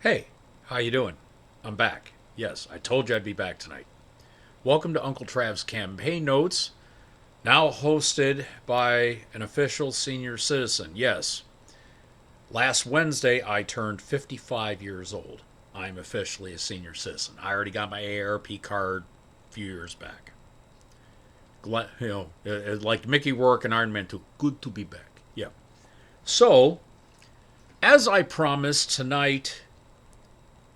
Hey, how you doing? I'm back. Yes, I told you I'd be back tonight. Welcome to Uncle Trav's Campaign Notes, now hosted by an official senior citizen. Yes, last Wednesday I turned 55 years old. I'm officially a senior citizen. I already got my AARP card a few years back. Like Mickey Rourke and Iron Man 2. Good to be back. Yeah. So, as I promised tonight,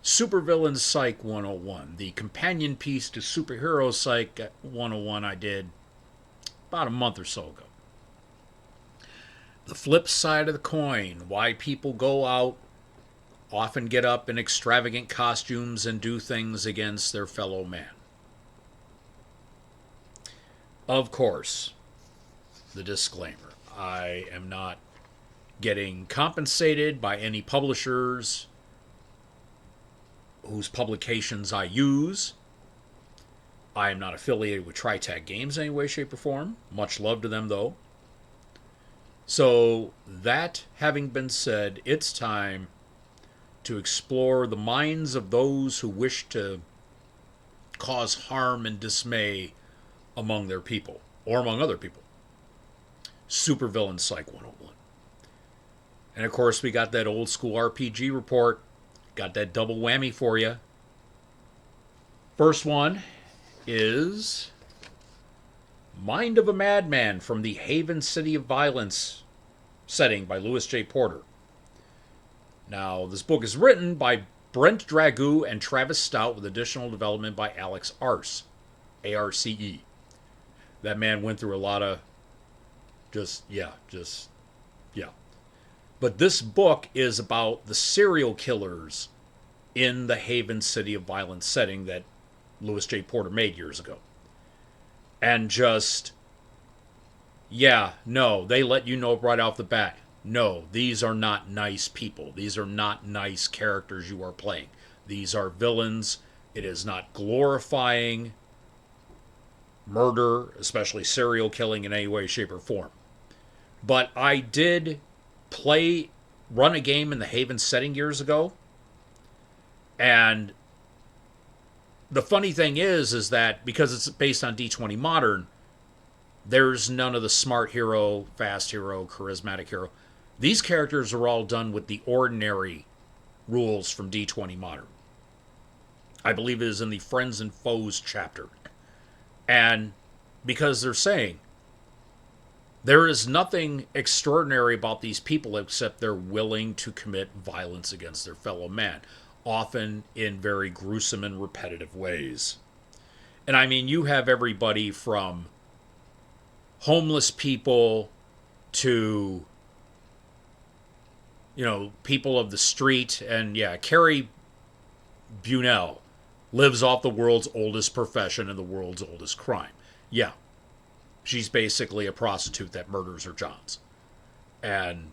Supervillain Psych 101, the companion piece to Superhero Psych 101 I did about a month or so ago. The flip side of the coin, why people go out, often get up in extravagant costumes and do things against their fellow man. Of course, the disclaimer, I am not getting compensated by any publishers whose publications I use. I am not affiliated with TriTac Games in any way, shape, or form. Much love to them, though. So, that having been said, it's time to explore the minds of those who wish to cause harm and dismay among their people, or among other people. Supervillain Psych 101. And of course, we got that old school RPG report. Got that double whammy for you. First one is Mind of a Madman from the Haven City of Violence setting by Louis J. Porter. Now, this book is written by Brent Dragoo and Travis Stout with additional development by Alex Arce, A-R-C-E. That man went through a lot of yeah. But this book is about the serial killers in the Haven City of Violence setting that Louis J. Porter made years ago. And no, they let you know right off the bat. No, these are not nice people. These are not nice characters you are playing. These are villains. It is not glorifying murder, especially serial killing in any way, shape, or form. But I did run a game in the Haven setting years ago. And the funny thing is that because it's based on D20 Modern, there's none of the smart hero, fast hero, charismatic hero. These characters are all done with the ordinary rules from D20 Modern. I believe it is in the Friends and Foes chapter. And because they're saying there is nothing extraordinary about these people except they're willing to commit violence against their fellow man, often in very gruesome and repetitive ways. And I mean, you have everybody from homeless people to, people of the street. And yeah, Carrie Bunnell lives off the world's oldest profession and the world's oldest crime. Yeah, she's basically a prostitute that murders her johns. And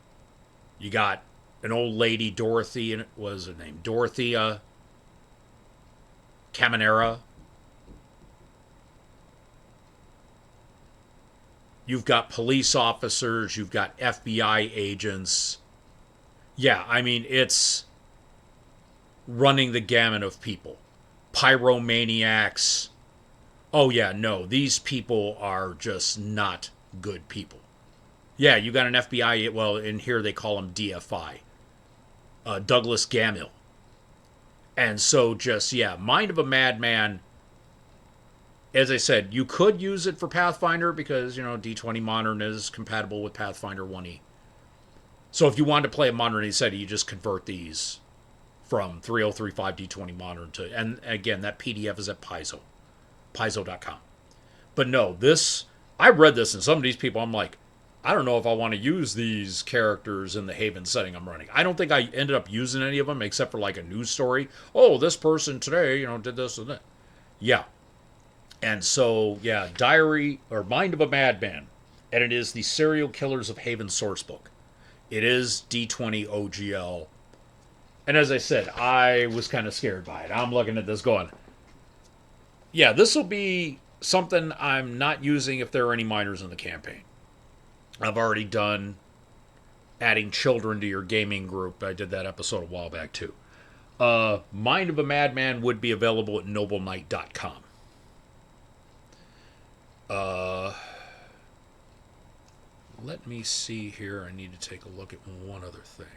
you got an old lady, Dorothy, and what was her name? Dorothea Caminera. You've got police officers. You've got FBI agents. Yeah, I mean, it's running the gamut of people. Pyromaniacs. Oh, yeah, no, these people are just not good people. Yeah, you got an FBI, well, in here they call him DFI, Douglas Gammill. And so Mind of a Madman, as I said, you could use it for Pathfinder because, D20 Modern is compatible with Pathfinder 1E. So if you wanted to play a Modern setting, you just convert these from 3035 D20 Modern to, and again, that PDF is at Paizo.com. But no, I read this and some of these people, I'm like, I don't know if I want to use these characters in the Haven setting I'm running. I don't think I ended up using any of them except for like a news story. Oh, this person today, did this and that. Yeah. And so, yeah, Diary or Mind of a Madman. And it is the Serial Killers of Haven sourcebook. It is D20 OGL. And as I said, I was kind of scared by it. I'm looking at this going, yeah, this will be something I'm not using if there are any minors in the campaign. I've already done adding children to your gaming group. I did that episode a while back too. Mind of a Madman would be available at nobleknight.com. Let me see here. I need to take a look at one other thing.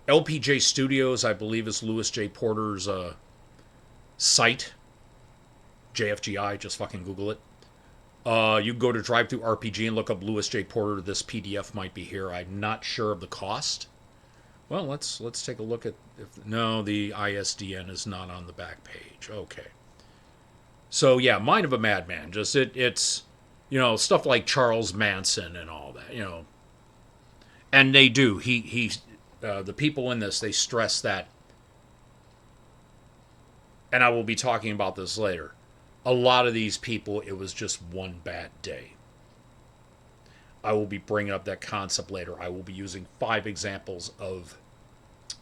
LPJ Studios, I believe, is Louis J. Porter's site. JFGI, just fucking Google it. You can go to DriveThru RPG and look up Louis J. Porter. This PDF might be here. I'm not sure of the cost. Well, let's take a look at. No, the ISDN is not on the back page. Okay. So yeah, Mind of a Madman. Just it's stuff like Charles Manson and all that. And they do. The people in this, they stress that, and I will be talking about this later. A lot of these people, it was just one bad day. I will be bringing up that concept later. I will be using 5 examples of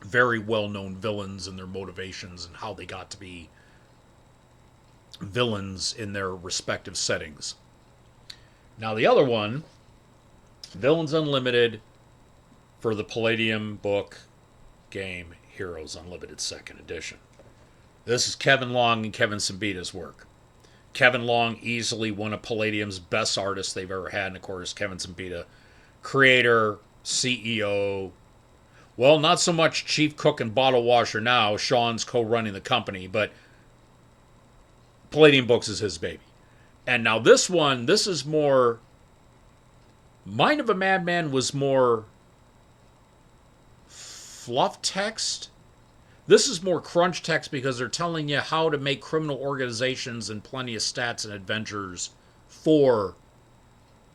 very well-known villains and their motivations and how they got to be villains in their respective settings. Now, the other one, Villains Unlimited, for the Palladium book game Heroes Unlimited 2nd Edition. This is Kevin Long and Kevin Simbita's work. Kevin Long, easily one of Palladium's best artists they've ever had, and of course Kevin Simbita, creator, CEO, well, not so much chief cook and bottle washer now. Sean's co-running the company, but Palladium Books is his baby. And now this one, this is more... Mind of a Madman was more fluff text. This is more crunch text because they're telling you how to make criminal organizations and plenty of stats and adventures for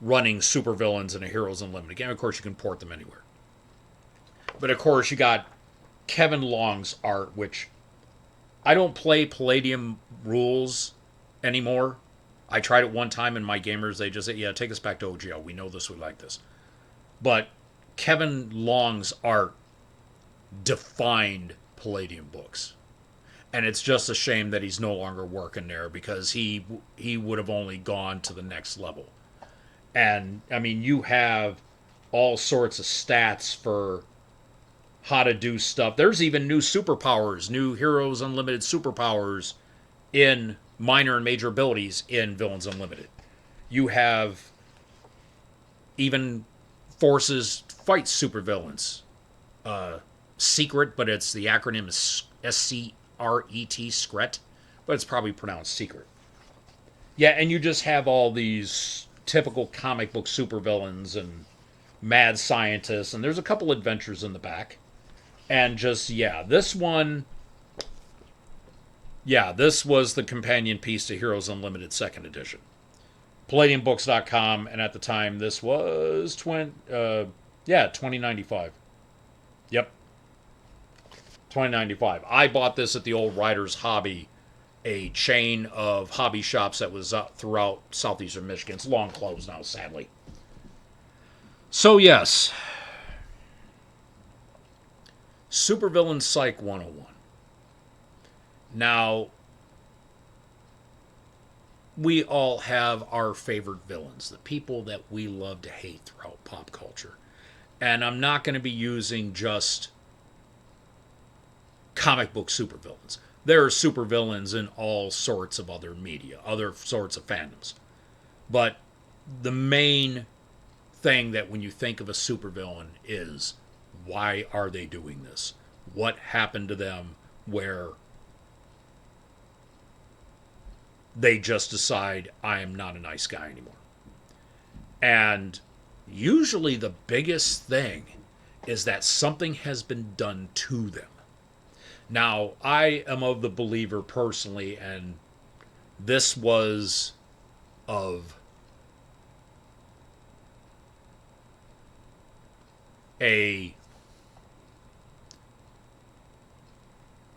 running supervillains in a Heroes Unlimited game. Of course, you can port them anywhere. But of course, you got Kevin Long's art, which I don't play Palladium rules anymore. I tried it one time, and my gamers, they just said, yeah, take us back to OGL. We know this, we like this. But Kevin Long's art defined Palladium Books. And it's just a shame that he's no longer working there because he would have only gone to the next level. And, I mean, you have all sorts of stats for how to do stuff. There's even new superpowers, new Heroes Unlimited superpowers in minor and major abilities in Villains Unlimited. You have even forces fight supervillains. Secret, but it's the acronym is SCRET, SCRET, but it's probably pronounced secret. Yeah, and you just have all these typical comic book supervillains and mad scientists, and there's a couple adventures in the back. And just, yeah, this one... Yeah, this was the companion piece to Heroes Unlimited 2nd Edition. PalladiumBooks.com, and at the time, this was $20.95. Yep. $20.95. I bought this at the old Writers Hobby, a chain of hobby shops that was throughout southeastern Michigan. It's long closed now, sadly. So, yes... Supervillain Psych 101. Now, we all have our favorite villains, the people that we love to hate throughout pop culture. And I'm not going to be using just comic book supervillains. There are supervillains in all sorts of other media, other sorts of fandoms. But the main thing that when you think of a supervillain is, why are they doing this? What happened to them where they just decide, I am not a nice guy anymore? And usually the biggest thing is that something has been done to them. Now, I am of the believer personally, and this was of a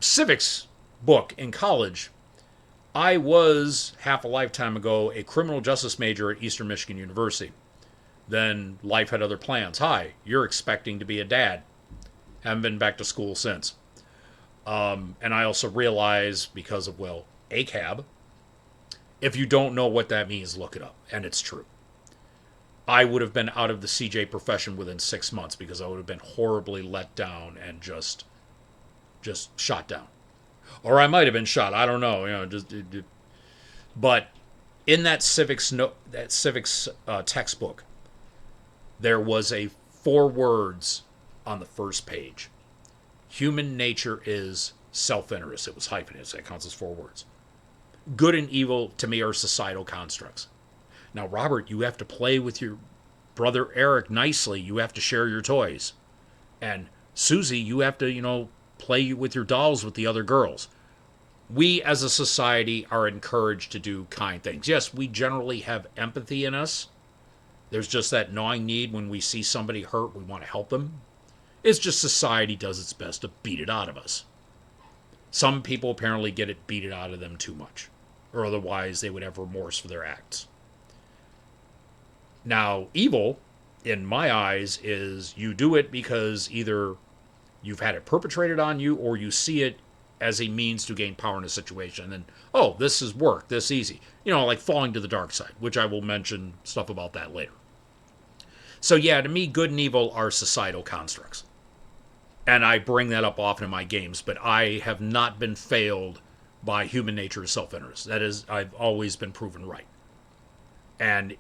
civics book in college. I was, half a lifetime ago, a criminal justice major at Eastern Michigan University. Then life had other plans. Hi, you're expecting to be a dad. Haven't been back to school since. And I also realized, because of, well, ACAB, If you don't know what that means, look it up, and it's true. I would have been out of the CJ profession within 6 months because I would have been horribly let down and just shot down. Or I might have been shot. I don't know. But in that civics textbook, there was 4 words on the first page. Human nature is self-interest. It was hyphenated, so that counts as 4 words. Good and evil, to me, are societal constructs. Now, Robert, you have to play with your brother Eric nicely. You have to share your toys. And Susie, you have to, play with your dolls with the other girls. We, as a society, are encouraged to do kind things. Yes, we generally have empathy in us. There's just that gnawing need when we see somebody hurt, we want to help them. It's just society does its best to beat it out of us. Some people apparently get it beaten out of them too much, or otherwise they would have remorse for their acts. Now, evil, in my eyes, is you do it because either you've had it perpetrated on you or you see it as a means to gain power in a situation. And, oh, this is work, this easy. Like falling to the dark side, which I will mention stuff about that later. So yeah, to me, good and evil are societal constructs. And I bring that up often in my games, but I have not been failed by human nature as self-interest. That is, I've always been proven right. And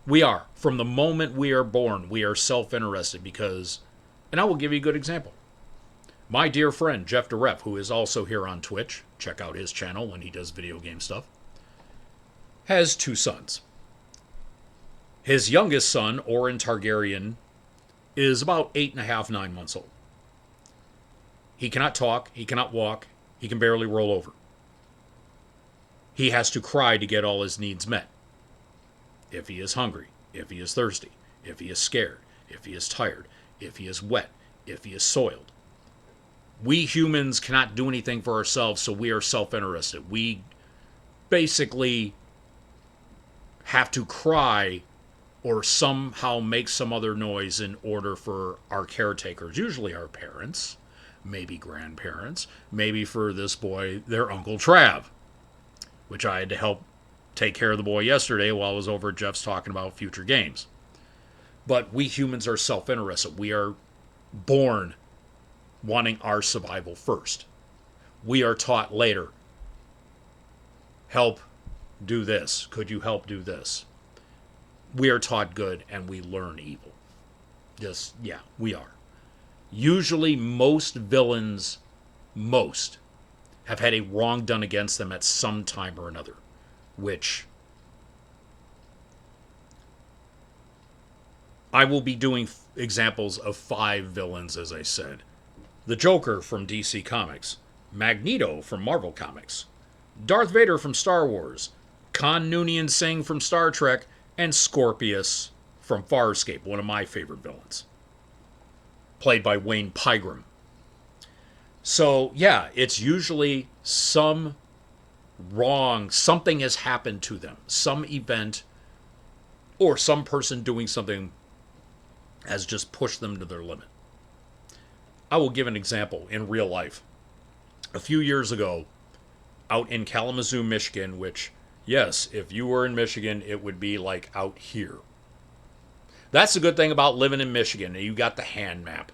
we are. From the moment we are born, we are self-interested because, and I will give you a good example. My dear friend, Jeff DeReff, who is also here on Twitch, check out his channel when he does video game stuff, has 2 sons. His youngest son, Oren Targaryen, is about 8.5, 9 months old. He cannot talk, he cannot walk, he can barely roll over. He has to cry to get all his needs met. If he is hungry, if he is thirsty, if he is scared, if he is tired, if he is wet, if he is soiled. We humans cannot do anything for ourselves, so we are self-interested. We basically have to cry or somehow make some other noise in order for our caretakers, usually our parents, maybe grandparents, maybe for this boy, their Uncle Trav, which I had to help take care of the boy yesterday while I was over at Jeff's talking about future games. But we humans are self-interested. We are born wanting our survival first. We are taught later, help do this. Could you help do this? We are taught good and we learn evil. We are. Usually most villains, have had a wrong done against them at some time or another, which I will be doing examples of 5 villains, as I said. The Joker from DC Comics, Magneto from Marvel Comics, Darth Vader from Star Wars, Khan Noonien Singh from Star Trek, and Scorpius from Farscape, one of my favorite villains, played by Wayne Pygram. So, yeah, it's usually something has happened to them, some event, or some person doing something has just pushed them to their limit. I will give an example in real life. A few years ago, out in Kalamazoo, Michigan, which, yes, if you were in Michigan, it would be like out here. That's the good thing about living in Michigan. You got the hand map.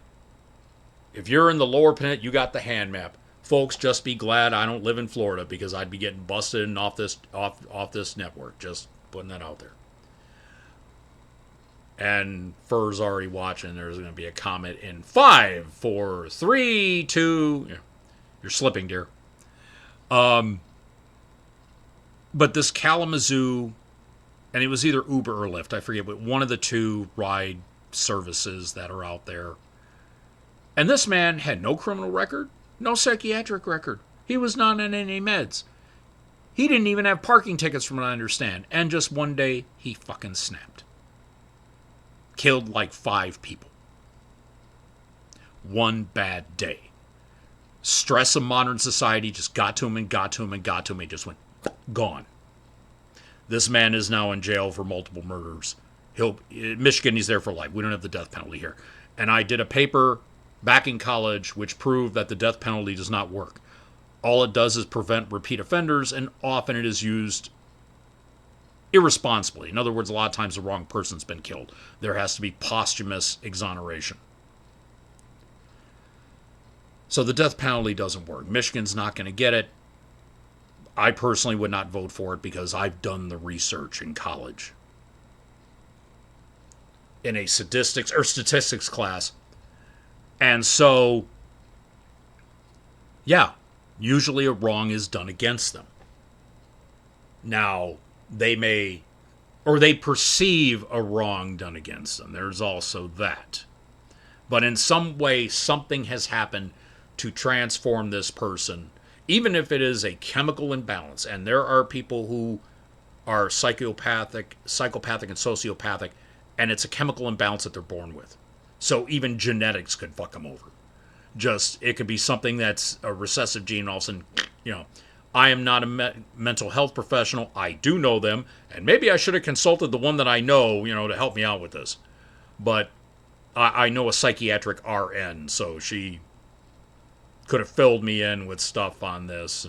If you're in the lower peninsula, you got the hand map. Folks, just be glad I don't live in Florida because I'd be getting busted and off this network. Just putting that out there. And Fur's already watching. There's going to be a comment in 5, 4, 3, 2. Yeah, you're slipping, dear. But this Kalamazoo, and it was either Uber or Lyft, I forget, but one of the 2 ride services that are out there. And this man had no criminal record, no psychiatric record. He was not on any meds. He didn't even have parking tickets from what I understand. And just one day, he fucking snapped. Killed like 5 people. One bad day. Stress of modern society just got to him and got to him and got to him. He just went gone. This man is now in jail for multiple murders. Michigan, he's there for life. We don't have the death penalty here. And I did a paper back in college which proved that the death penalty does not work. All it does is prevent repeat offenders, and often it is used irresponsibly. In other words, a lot of times the wrong person's been killed. There has to be posthumous exoneration. So the death penalty doesn't work. Michigan's not going to get it. I personally would not vote for it because I've done the research in college. In a statistics class. And so, yeah, usually a wrong is done against them. Now, they may, or they perceive a wrong done against them. There's also that. But in some way, something has happened to transform this person, even if it is a chemical imbalance. And there are people who are psychopathic and sociopathic, and it's a chemical imbalance that they're born with. So even genetics could fuck them over. It could be something that's a recessive gene, all of a sudden, I am not a mental health professional. I do know them, and maybe I should have consulted the one that I know, to help me out with this. But I know a psychiatric RN, so she could have filled me in with stuff on this.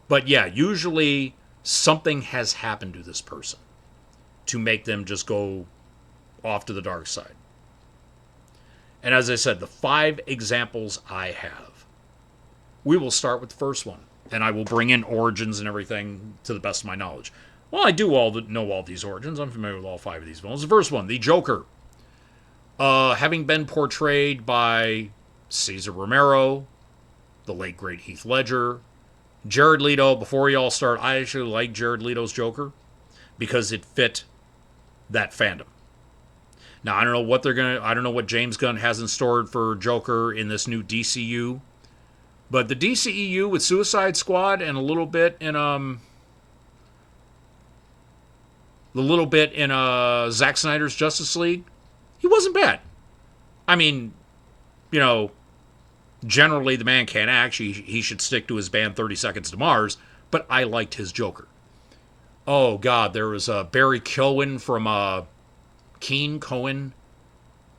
But yeah, usually something has happened to this person to make them just go off to the dark side. And as I said, the 5 examples I have, we will start with the first one. And I will bring in origins and everything to the best of my knowledge. Well, I do know all these origins. I'm familiar with all 5 of these villains. The first one, the Joker. Having been portrayed by Cesar Romero, the late great Heath Ledger, Jared Leto. Before we all start, I actually like Jared Leto's Joker because it fit that fandom. Now, I don't know what James Gunn has in store for Joker in this new DCU. But the DCEU with Suicide Squad and a little bit in Zack Snyder's Justice League, he wasn't bad. I mean, generally the man can't act. He should stick to his band 30 Seconds to Mars, but I liked his Joker. Oh, God, there was Barry Keoghan from Cohen.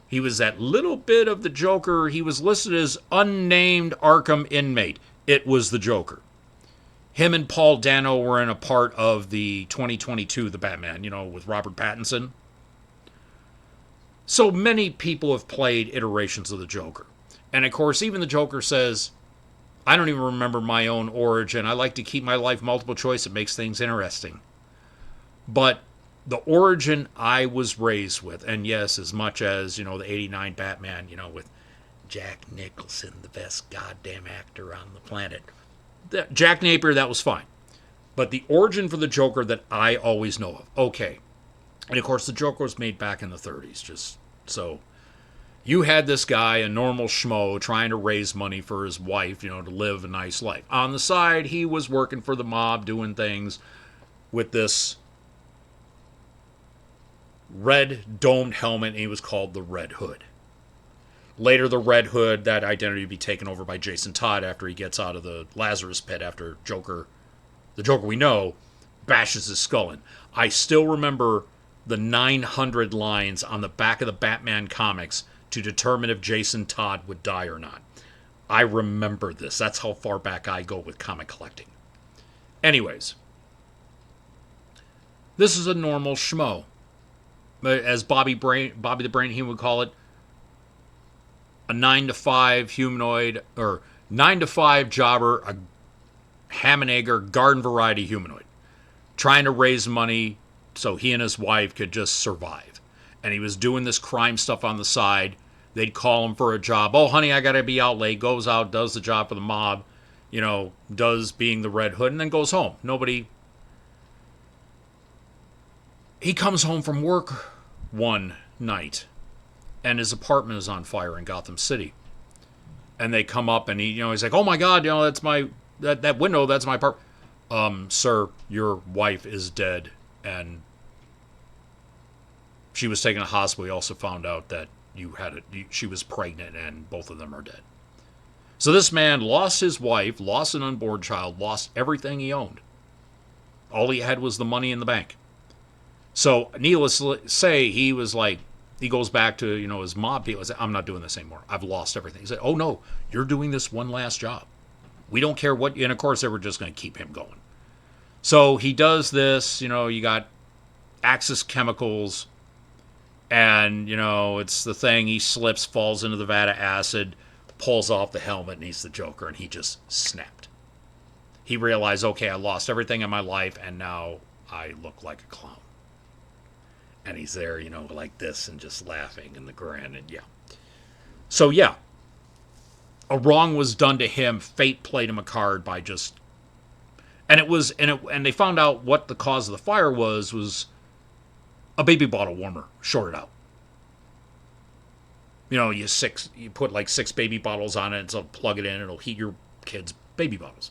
He was that little bit of the Joker. He was listed as unnamed Arkham inmate. It was the Joker. Him and Paul Dano were in a part of the 2022, the Batman, with Robert Pattinson. So many people have played iterations of the Joker. And of course, even the Joker says, I don't even remember my own origin. I like to keep my life multiple choice. It makes things interesting. But the origin I was raised with, and yes, as much as, the 89 Batman, with Jack Nicholson, the best goddamn actor on the planet. Jack Napier, that was fine. But the origin for the Joker that I always know of, okay. And of course, the Joker was made back in the 30s, just so. You had this guy, a normal schmo, trying to raise money for his wife, to live a nice life. On the side, he was working for the mob, doing things with this red domed helmet, and he was called the Red Hood. Later, the Red Hood, that identity would be taken over by Jason Todd after he gets out of the Lazarus pit after the Joker we know, bashes his skull in. I still remember the 900 lines on the back of the Batman comics to determine if Jason Todd would die or not. I remember this. That's how far back I go with comic collecting. Anyways, this is a normal schmo. As Bobby the Brain Human would call it, a 9-to-5 humanoid, or 9-to-5 jobber, a ham and egger, garden variety humanoid, trying to raise money so he and his wife could just survive. And he was doing this crime stuff on the side. They'd call him for a job. Oh, honey, I got to be out late. Goes out, does the job for the mob, does being the Red Hood, and then goes home. He comes home from work one night, and his apartment is on fire in Gotham City. And they come up, and he's like, "Oh my God, that's that window. That's my apartment." Sir, your wife is dead, and she was taken to the hospital. We also found out that she was pregnant, and both of them are dead. So this man lost his wife, lost an unborn child, lost everything he owned. All he had was the money in the bank. So, needless to say, he was like, he goes back to, his mob people. He said, I'm not doing this anymore. I've lost everything. He said, oh no, you're doing this one last job. We don't care what, and of course they were just going to keep him going. So he does this, you got Axis chemicals, and, it's the thing, he slips, falls into the vat of acid, pulls off the helmet, and he's the Joker, and he just snapped. He realized, okay, I lost everything in my life, and now I look like a clown. And he's there, like this, and just laughing, and the grin, and yeah. So, yeah. A wrong was done to him. Fate played him a card by just... And they found out what the cause of the fire was a baby bottle warmer shorted out. You put like 6 baby bottles on it, and so plug it in, it'll heat your kids' baby bottles.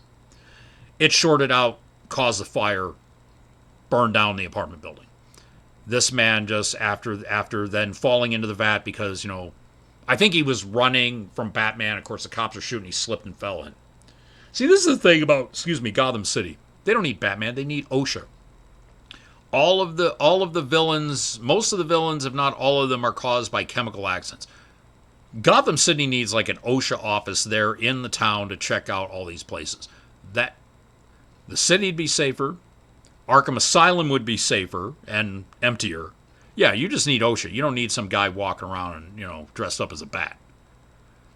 It shorted out, caused the fire, burned down the apartment building. This man just after then falling into the vat because, I think he was running from Batman. Of course, the cops are shooting. He slipped and fell in. See, this is the thing about, Gotham City. They don't need Batman. They need OSHA. All of the villains, most of the villains, if not all of them, are caused by chemical accidents. Gotham City needs like an OSHA office there in the town to check out all these places. That the city'd be safer. Arkham Asylum would be safer and emptier. Yeah, you just need OSHA. You don't need some guy walking around and, dressed up as a bat.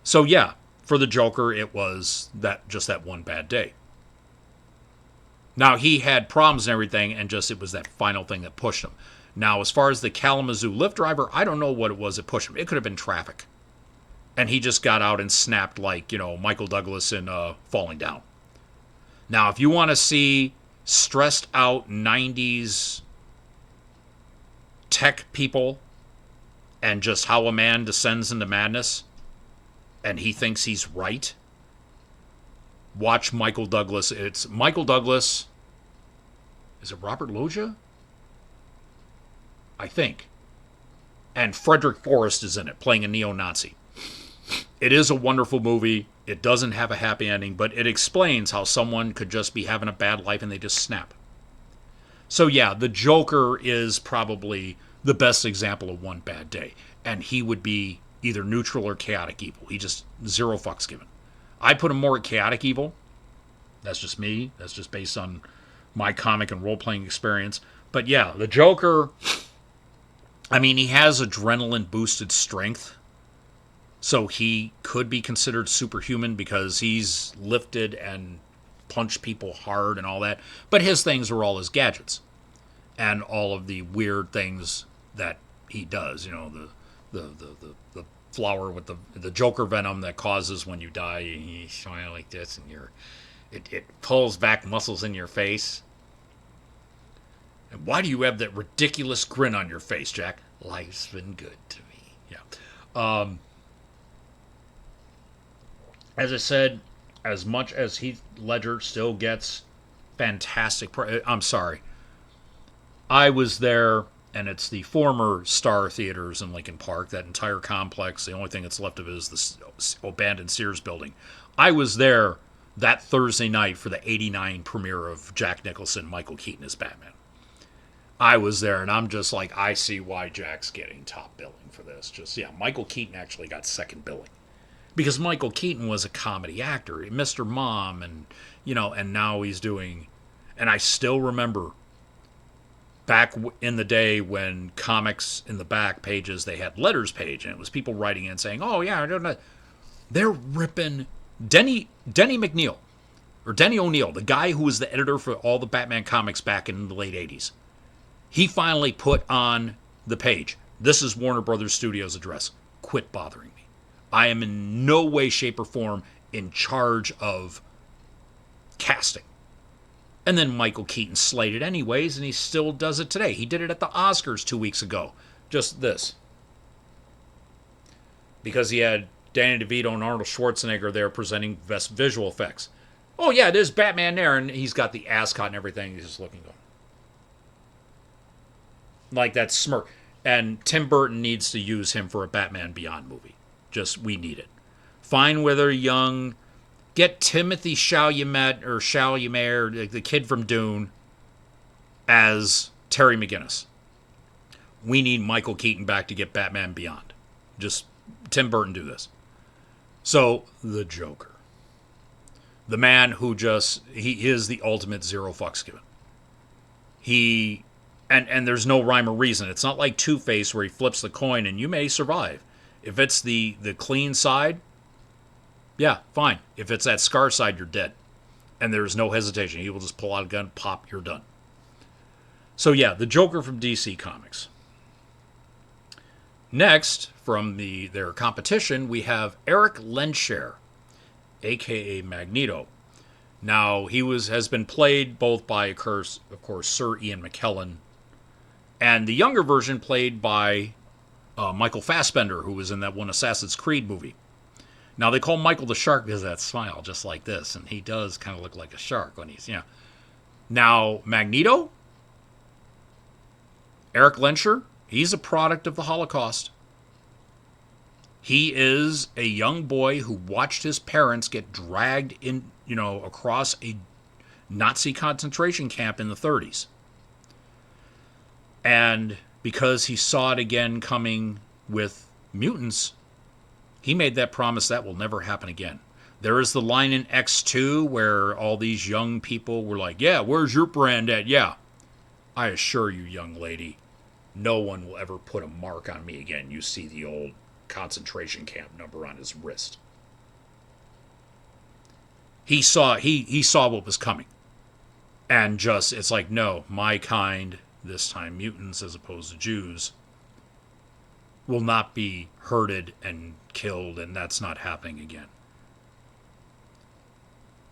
So yeah, for the Joker, it was just that one bad day. Now, he had problems and everything, and it was that final thing that pushed him. Now, as far as the Kalamazoo Lyft driver, I don't know what it was that pushed him. It could have been traffic. And he just got out and snapped like, Michael Douglas in Falling Down. Now, if you want to see stressed out 90s tech people and just how a man descends into madness and he thinks he's right, watch Michael Douglas. It's Michael Douglas. Is it Robert Loggia? I think. And Frederick Forrest is in it, playing a neo-Nazi. It is a wonderful movie. It doesn't have a happy ending, but it explains how someone could just be having a bad life and they just snap. So yeah, the Joker is probably the best example of one bad day. And he would be either neutral or chaotic evil. He just, 0 fucks given. I put him more at chaotic evil. That's just me. That's just based on my comic and role-playing experience. But yeah, the Joker, he has adrenaline-boosted strength. So he could be considered superhuman because he's lifted and punched people hard and all that. But his things are all his gadgets. And all of the weird things that he does. The flower with the Joker venom that causes when you die, you smile like this and it pulls back muscles in your face. And why do you have that ridiculous grin on your face, Jack? Life's been good to me. Yeah. As I said, as much as Heath Ledger still gets fantastic... I'm sorry. I was there, and it's the former Star Theaters in Lincoln Park, that entire complex. The only thing that's left of it is the abandoned Sears building. I was there that Thursday night for the 89 premiere of Jack Nicholson, Michael Keaton as Batman. I was there, and I'm just like, I see why Jack's getting top billing for this. Michael Keaton actually got second billing. Because Michael Keaton was a comedy actor, Mr. Mom, and now he's doing... And I still remember back in the day when comics in the back pages, they had letters page, and it was people writing in saying, oh, yeah, I don't know. They're ripping Denny McNeil, or Denny O'Neil, the guy who was the editor for all the Batman comics back in the late 80s. He finally put on the page, this is Warner Brothers Studios address. Quit bothering me. I am in no way, shape, or form in charge of casting. And then Michael Keaton slayed it anyways, and he still does it today. He did it at the Oscars 2 weeks ago. Just this. Because he had Danny DeVito and Arnold Schwarzenegger there presenting best visual effects. Oh yeah, there's Batman there, and he's got the ascot and everything. He's just looking going. Like that smirk. And Tim Burton needs to use him for a Batman Beyond movie. We need it. Find Wither Young. Get Timothy Chalamet, the kid from Dune, as Terry McGinnis. We need Michael Keaton back to get Batman Beyond. Just Tim Burton do this. So, the Joker. The man who he is the ultimate zero fucks given. He, and there's no rhyme or reason. It's not like Two-Face where he flips the coin and you may survive. If it's the clean side, yeah, fine. If it's that scar side, you're dead. And there's no hesitation. He will just pull out a gun, pop, you're done. So yeah, the Joker from DC Comics. Next, from their competition, we have Eric Lenscher, a.k.a. Magneto. Now, he has been played both by, of course, Sir Ian McKellen, and the younger version played by Michael Fassbender, who was in that one Assassin's Creed movie. Now, they call Michael the Shark because of that smile, just like this, and he does kind of look like a shark when he's, Now, Magneto, Eric Lenscher, he's a product of the Holocaust. He is a young boy who watched his parents get dragged in, across a Nazi concentration camp in the 30s. And because he saw it again coming with mutants, he made that promise that will never happen again. There is the line in X2 where all these young people were like, yeah, where's your brand at? Yeah. I assure you, young lady, no one will ever put a mark on me again. You see the old concentration camp number on his wrist. He saw what was coming. And it's like, no, my kind, this time mutants as opposed to Jews, will not be herded and killed, and that's not happening again.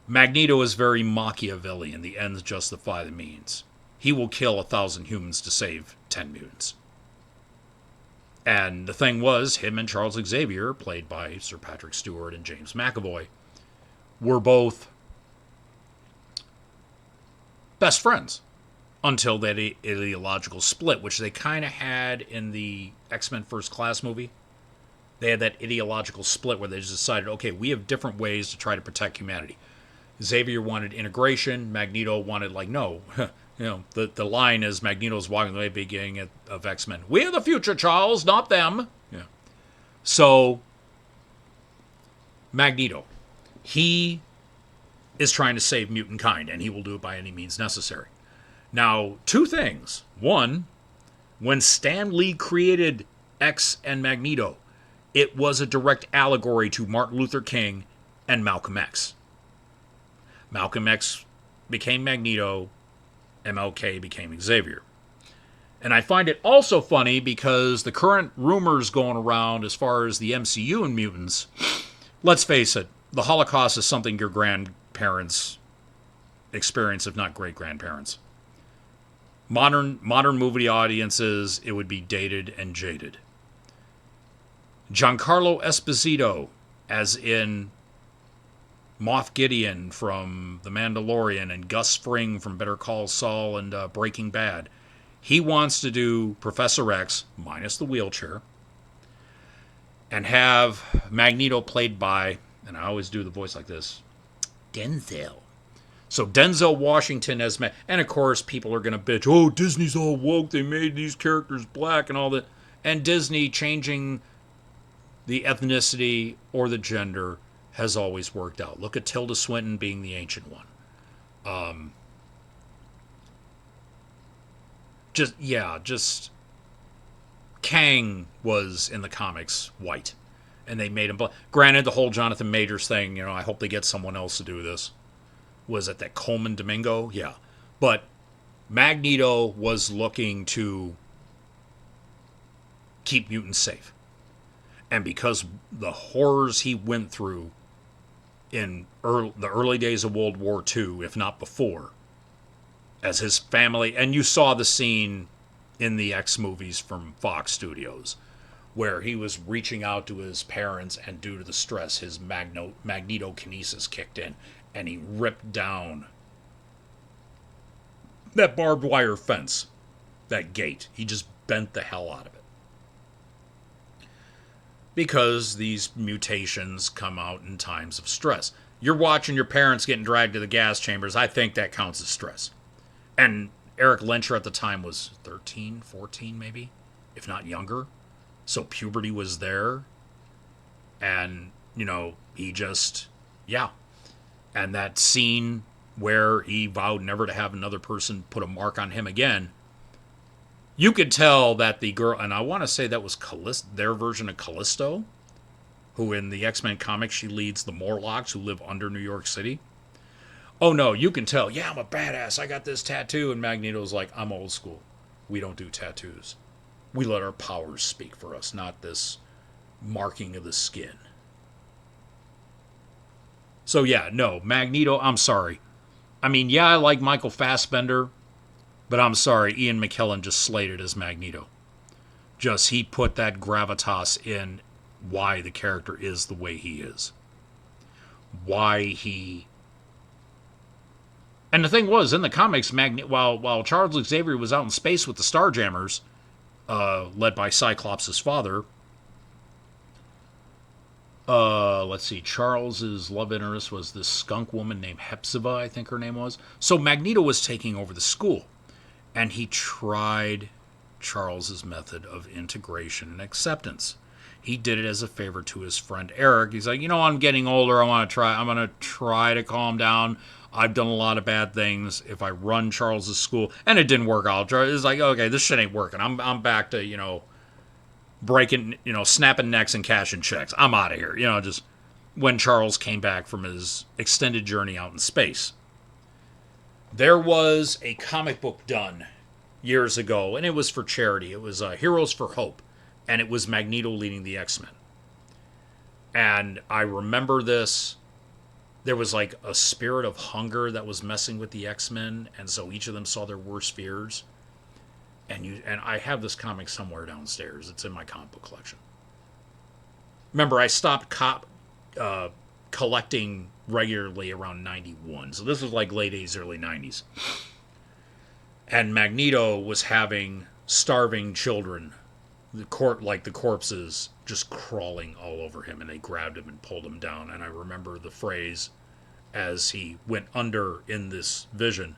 Magneto is very Machiavellian. The ends justify the means. He will kill 1,000 humans to save 10 mutants. And the thing was, him and Charles Xavier, played by Sir Patrick Stewart and James McAvoy, were both best friends until that ideological split, which they kind of had in the X-Men First Class movie. They had that ideological split where they just decided, okay, we have different ways to try to protect humanity. Xavier wanted integration. Magneto wanted, no. The line is Magneto's walking away beginning of X-Men. We're the future, Charles, not them. Yeah. So, Magneto, he is trying to save mutant kind, and he will do it by any means necessary. Now, two things. One, when Stan Lee created X and Magneto, it was a direct allegory to Martin Luther King and Malcolm X. Malcolm X became Magneto, MLK became Xavier. And I find it also funny because the current rumors going around as far as the MCU and mutants, let's face it, the Holocaust is something your grandparents experience, if not great-grandparents. Modern movie audiences, it would be dated and jaded. Giancarlo Esposito, as in Moff Gideon from The Mandalorian and Gus Fring from Better Call Saul and Breaking Bad, he wants to do Professor X, minus the wheelchair, and have Magneto played by, and I always do the voice like this, Denzel. So Denzel Washington as and of course people are going to bitch, oh, Disney's all woke, they made these characters black and all that. And Disney changing the ethnicity or the gender has always worked out. Look at Tilda Swinton being the ancient one. Just Kang was in the comics white, and they made him black. Granted, the whole Jonathan Majors thing, I hope they get someone else to do this. Was it that Coleman Domingo? Yeah. But Magneto was looking to keep mutants safe. And because the horrors he went through in the early days of World War II, if not before, as his family, and you saw the scene in the X movies from Fox Studios, where he was reaching out to his parents, and due to the stress, his magnetokinesis kicked in, and he ripped down that barbed wire fence, that gate. He just bent the hell out of it. Because these mutations come out in times of stress. You're watching your parents getting dragged to the gas chambers. I think that counts as stress. And Eric Lenscher at the time was 13, 14 maybe, if not younger. So puberty was there. And, he just, And that scene where he vowed never to have another person put a mark on him again, you could tell that the girl, and I want to say that was their version of Callisto, who in the X-Men comics, she leads the Morlocks who live under New York City. Oh no, you can tell, yeah, I'm a badass, I got this tattoo. And Magneto's like, I'm old school. We don't do tattoos. We let our powers speak for us, not this marking of the skin. So yeah, no, Magneto, I'm sorry. I mean, yeah, I like Michael Fassbender, but I'm sorry, Ian McKellen just slated as Magneto. Just, he put that gravitas in why the character is the way he is. Why he... And the thing was, in the comics, while Charles Xavier was out in space with the Starjammers, led by Cyclops' father, let's see, Charles's love interest was this skunk woman named Hepzibah, I think her name was. So Magneto was taking over the school, and he tried Charles's method of integration and acceptance. He did it as a favor to his friend Eric. He's like, I'm getting older. I'm going to try to calm down. I've done a lot of bad things. If I run Charles's school, and it didn't work out, it's like, okay, this shit ain't working. I'm back to, breaking, snapping necks and cashing checks. I'm out of here. Just when Charles came back from his extended journey out in space. There was a comic book done years ago, and it was for charity. It was Heroes for Hope, and it was Magneto leading the X-Men. And I remember this. There was like a spirit of hunger that was messing with the X-Men, and so each of them saw their worst fears. And I have this comic somewhere downstairs. It's in my comic book collection. Remember, I stopped collecting regularly around 91. So this was like late 80s, early 90s. And Magneto was having starving children, the corpses, just crawling all over him. And they grabbed him and pulled him down. And I remember the phrase as he went under in this vision,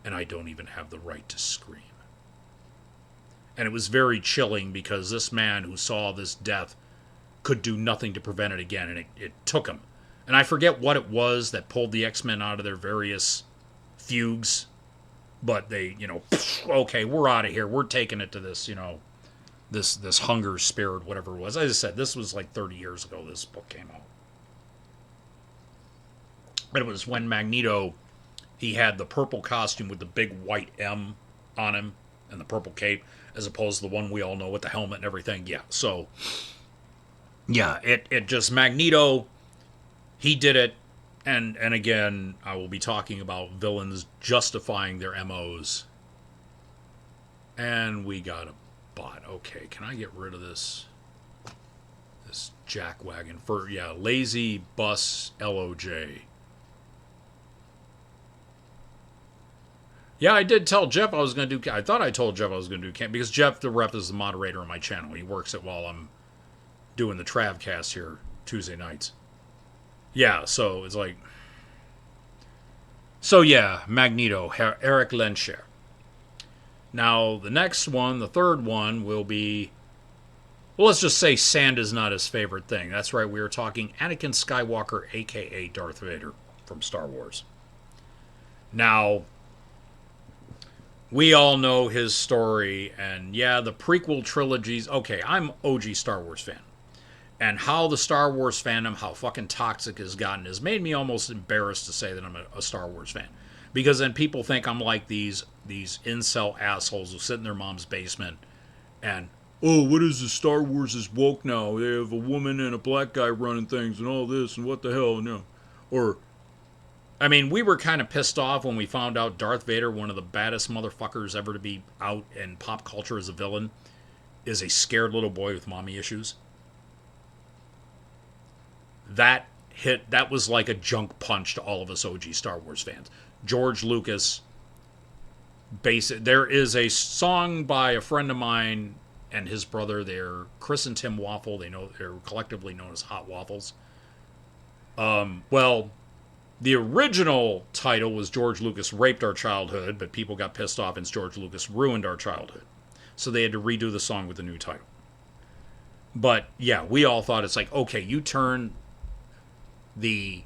and I don't even have the right to scream. And it was very chilling because this man who saw this death could do nothing to prevent it again, and it took him. And I forget what it was that pulled the X-Men out of their various fugues, but they, okay, we're out of here. We're taking it to this, this hunger spirit, whatever it was. As I said, this was like 30 years ago this book came out. But it was when Magneto, he had the purple costume with the big white M on him and the purple cape, as opposed to the one we all know with the helmet and everything. Yeah, so, yeah, it just, Magneto, he did it, and again, I will be talking about villains justifying their MOs. And we got a bot. Okay, can I get rid of this jackwagon? Lazy Bus LOJ. Yeah, I did tell Jeff I was going to do... I thought I told Jeff I was going to do camp, because Jeff the Rep is the moderator on my channel. He works it while I'm doing the Travcast here Tuesday nights. Yeah, so it's like... So yeah, Magneto, Eric Lenscher. Now, the next one, the third one, will be... Well, let's just say sand is not his favorite thing. That's right, we were talking Anakin Skywalker, a.k.a. Darth Vader, from Star Wars. Now... We all know his story, and yeah, the prequel trilogies. Okay, I'm OG Star Wars fan. And how the Star Wars fandom, how fucking toxic has gotten, has made me almost embarrassed to say that I'm a Star Wars fan. Because then people think I'm like these incel assholes who sit in their mom's basement and, oh, what is this? Star Wars is woke now. They have a woman and a black guy running things and all this, and what the hell, no. Or... I mean, we were kind of pissed off when we found out Darth Vader, one of the baddest motherfuckers ever to be out in pop culture as a villain, is a scared little boy with mommy issues. That was like a junk punch to all of us OG Star Wars fans. George Lucas, there is a song by a friend of mine and his brother. They're Chris and Tim Waffle. They're collectively known as Hot Waffles. The original title was George Lucas Raped Our Childhood, but people got pissed off and George Lucas Ruined Our Childhood. So they had to redo the song with a new title. But, yeah, we all thought it's like, okay, you turn the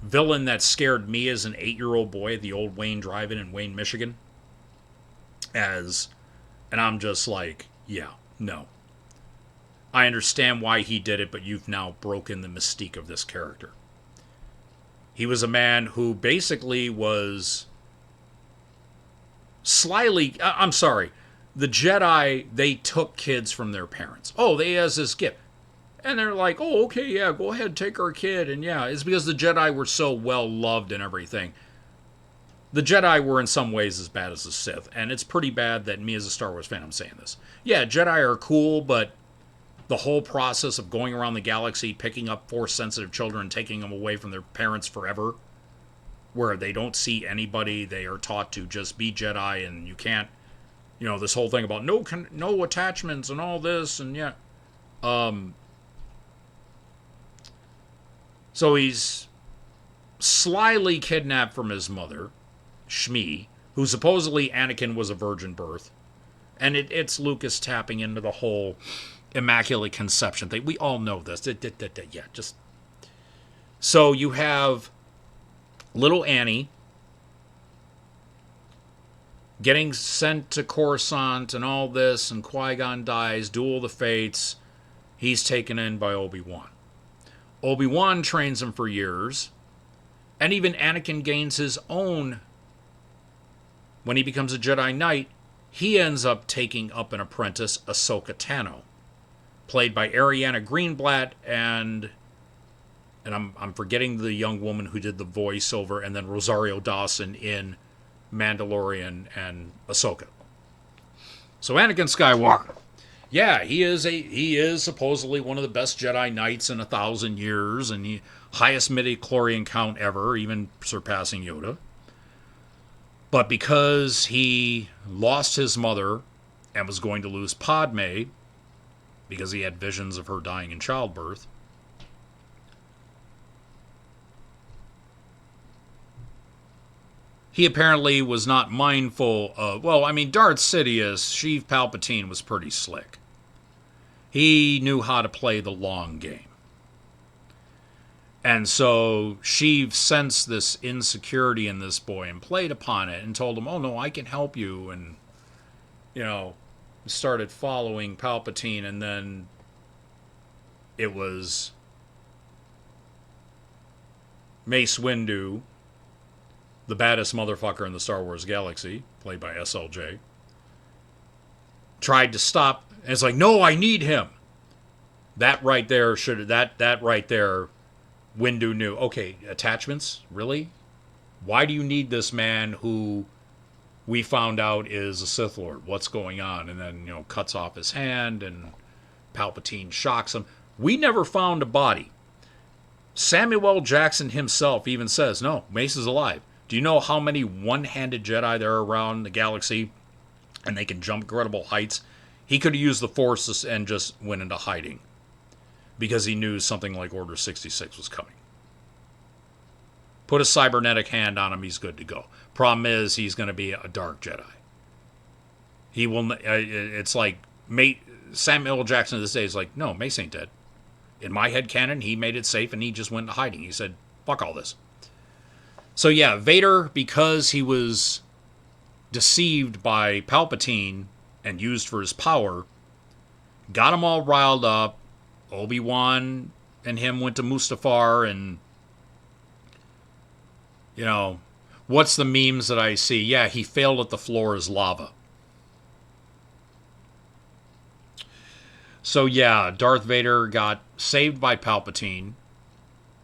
villain that scared me as an 8-year-old boy at the old Wayne Drive-In in Wayne, Michigan. And I'm just like, yeah, no. I understand why he did it, but you've now broken the mystique of this character. He was a man who basically was slyly, I'm sorry, the Jedi, they took kids from their parents. Oh, they has this gift. And they're like, oh, okay, yeah, go ahead, take our kid. And yeah, it's because the Jedi were so well loved and everything. The Jedi were in some ways as bad as the Sith. And it's pretty bad that me as a Star Wars fan, I'm saying this. Yeah, Jedi are cool, but the whole process of going around the galaxy, picking up Force-sensitive children and taking them away from their parents forever, where they don't see anybody, they are taught to just be Jedi, and you can't, this whole thing about no attachments and all this, and yeah. So he's slyly kidnapped from his mother, Shmi, who supposedly Anakin was a virgin birth. And it's Lucas tapping into the whole immaculate conception thing. We all know this. Yeah, just... So you have little Annie getting sent to Coruscant and all this, and Qui-Gon dies, Duel of the Fates. He's taken in by Obi-Wan. Obi-Wan trains him for years, and even Anakin gains his own. When he becomes a Jedi Knight, he ends up taking up an apprentice, Ahsoka Tano, played by Ariana Greenblatt, and I'm forgetting the young woman who did the voiceover, and then Rosario Dawson in Mandalorian and Ahsoka. So Anakin Skywalker. Yeah, he is supposedly one of the best Jedi Knights in 1,000 years, and the highest midi-chlorian count ever, even surpassing Yoda. But because he lost his mother and was going to lose Padme, because he had visions of her dying in childbirth, he apparently was not mindful of... Well, I mean, Darth Sidious, Sheev Palpatine, was pretty slick. He knew how to play the long game. And so Sheev sensed this insecurity in this boy and played upon it and told him, oh, no, I can help you. And, started following Palpatine. And then it was Mace Windu, the baddest motherfucker in the Star Wars galaxy, played by SLJ, tried to stop, and it's like, no, I need him. That right there that right there, Windu knew, okay, attachments? Really? Why do you need this man who we found out is a Sith Lord? What's going on? And then, cuts off his hand, and Palpatine shocks him. We never found a body. Samuel L. Jackson himself even says, no, Mace is alive. Do you know how many one-handed Jedi there are around the galaxy, and they can jump incredible heights? He could have used the Force and just went into hiding, because he knew something like Order 66 was coming. Put a cybernetic hand on him, he's good to go. Problem is, he's going to be a dark Jedi. He will. It's like Samuel L. Jackson to this day is like, no, Mace ain't dead. In my headcanon, he made it safe, and he just went into hiding. He said, fuck all this. So yeah, Vader, because he was deceived by Palpatine and used for his power, got him all riled up. Obi-Wan and him went to Mustafar, and what's the memes that I see? Yeah, he failed at the floor as lava. So yeah, Darth Vader got saved by Palpatine,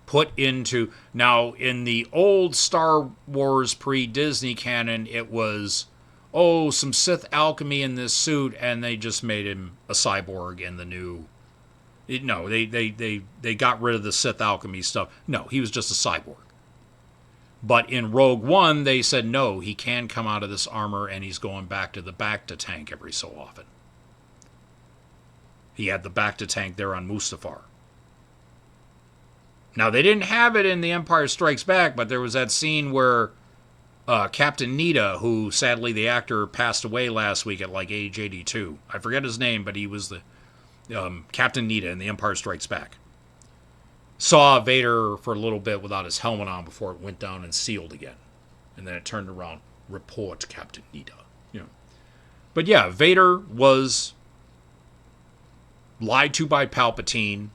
put into... Now, in the old Star Wars pre-Disney canon, it was, some Sith alchemy in this suit, and they just made him a cyborg in the new... No, they got rid of the Sith alchemy stuff. No, he was just a cyborg. But in Rogue One, they said, no, he can come out of this armor, and he's going back to the Bacta tank every so often. He had the Bacta tank there on Mustafar. Now, they didn't have it in The Empire Strikes Back, but there was that scene where Captain Nita, who sadly the actor passed away last week at like age 82. I forget his name, but he was the Captain Nita in The Empire Strikes Back. Saw Vader for a little bit without his helmet on before it went down and sealed again. And then it turned around. Report, Captain Nita. You know. But yeah, Vader was lied to by Palpatine.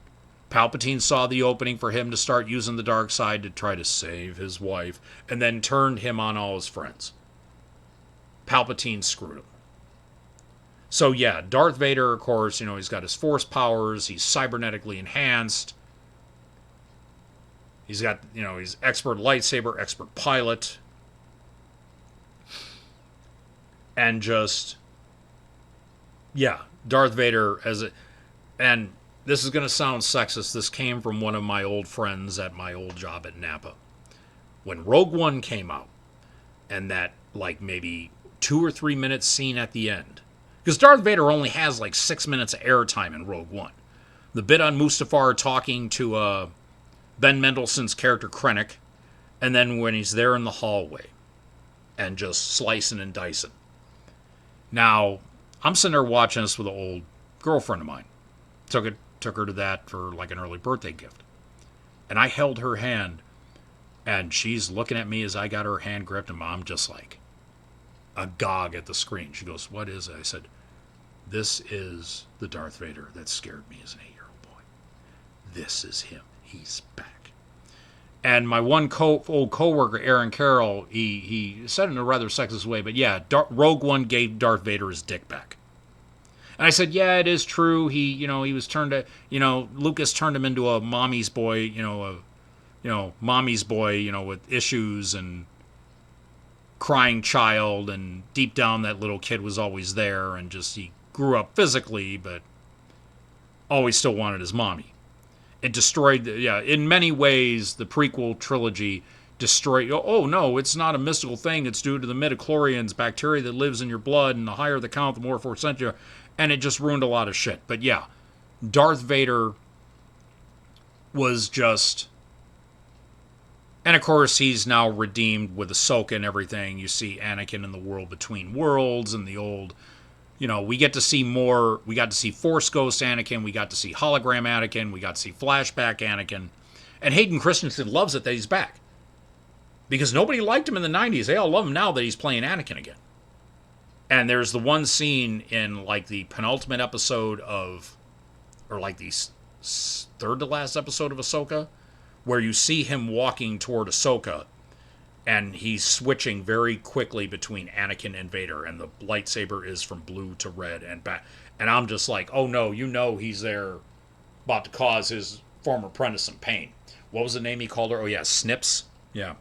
Palpatine saw the opening for him to start using the dark side to try to save his wife, and then turned him on all his friends. Palpatine screwed him. So yeah, Darth Vader, of course, he's got his force powers, he's cybernetically enhanced. He's got, he's expert lightsaber, expert pilot. And just, yeah, Darth Vader and this is going to sound sexist. This came from one of my old friends at my old job at Napa. When Rogue One came out, and that, like, maybe 2 or 3 minutes scene at the end, because Darth Vader only has, like, 6 minutes of airtime in Rogue One. The bit on Mustafar talking to Ben Mendelsohn's character Krennic, and then when he's there in the hallway, and just slicing and dicing. Now, I'm sitting there watching this with an old girlfriend of mine. Took her to that for like an early birthday gift. And I held her hand, and she's looking at me as I got her hand gripped, and I'm just like agog at the screen. She goes, "What is it?" I said, "This is the Darth Vader that scared me as an 8-year-old boy. This is him. He's back." And my one old coworker, Aaron Carroll, he said it in a rather sexist way, but yeah, Rogue One gave Darth Vader his dick back. And I said, yeah, it is true. He was turned to, Lucas turned him into a mommy's boy, mommy's boy, with issues and crying child, and deep down that little kid was always there, and just he grew up physically, but always still wanted his mommy. It destroyed, in many ways, the prequel trilogy destroyed. Oh no, it's not a mystical thing. It's due to the midichlorians, bacteria that lives in your blood, and the higher the count, the more Force sensitive. And it just ruined a lot of shit. But yeah, Darth Vader was just... And of course, he's now redeemed with Ahsoka and everything. You see Anakin in the world between worlds, and the old... we get to see more. We got to see Force Ghost Anakin. We got to see Hologram Anakin. We got to see Flashback Anakin. And Hayden Christensen loves it that he's back. Because nobody liked him in the 90s. They all love him now that he's playing Anakin again. And there's the one scene in, like, the penultimate episode of, or like the third to last episode of Ahsoka, where you see him walking toward Ahsoka, and he's switching very quickly between Anakin and Vader, and the lightsaber is from blue to red and back. And I'm just like, oh no, he's there about to cause his former apprentice some pain. What was the name he called her? Oh yeah, Snips? Yeah.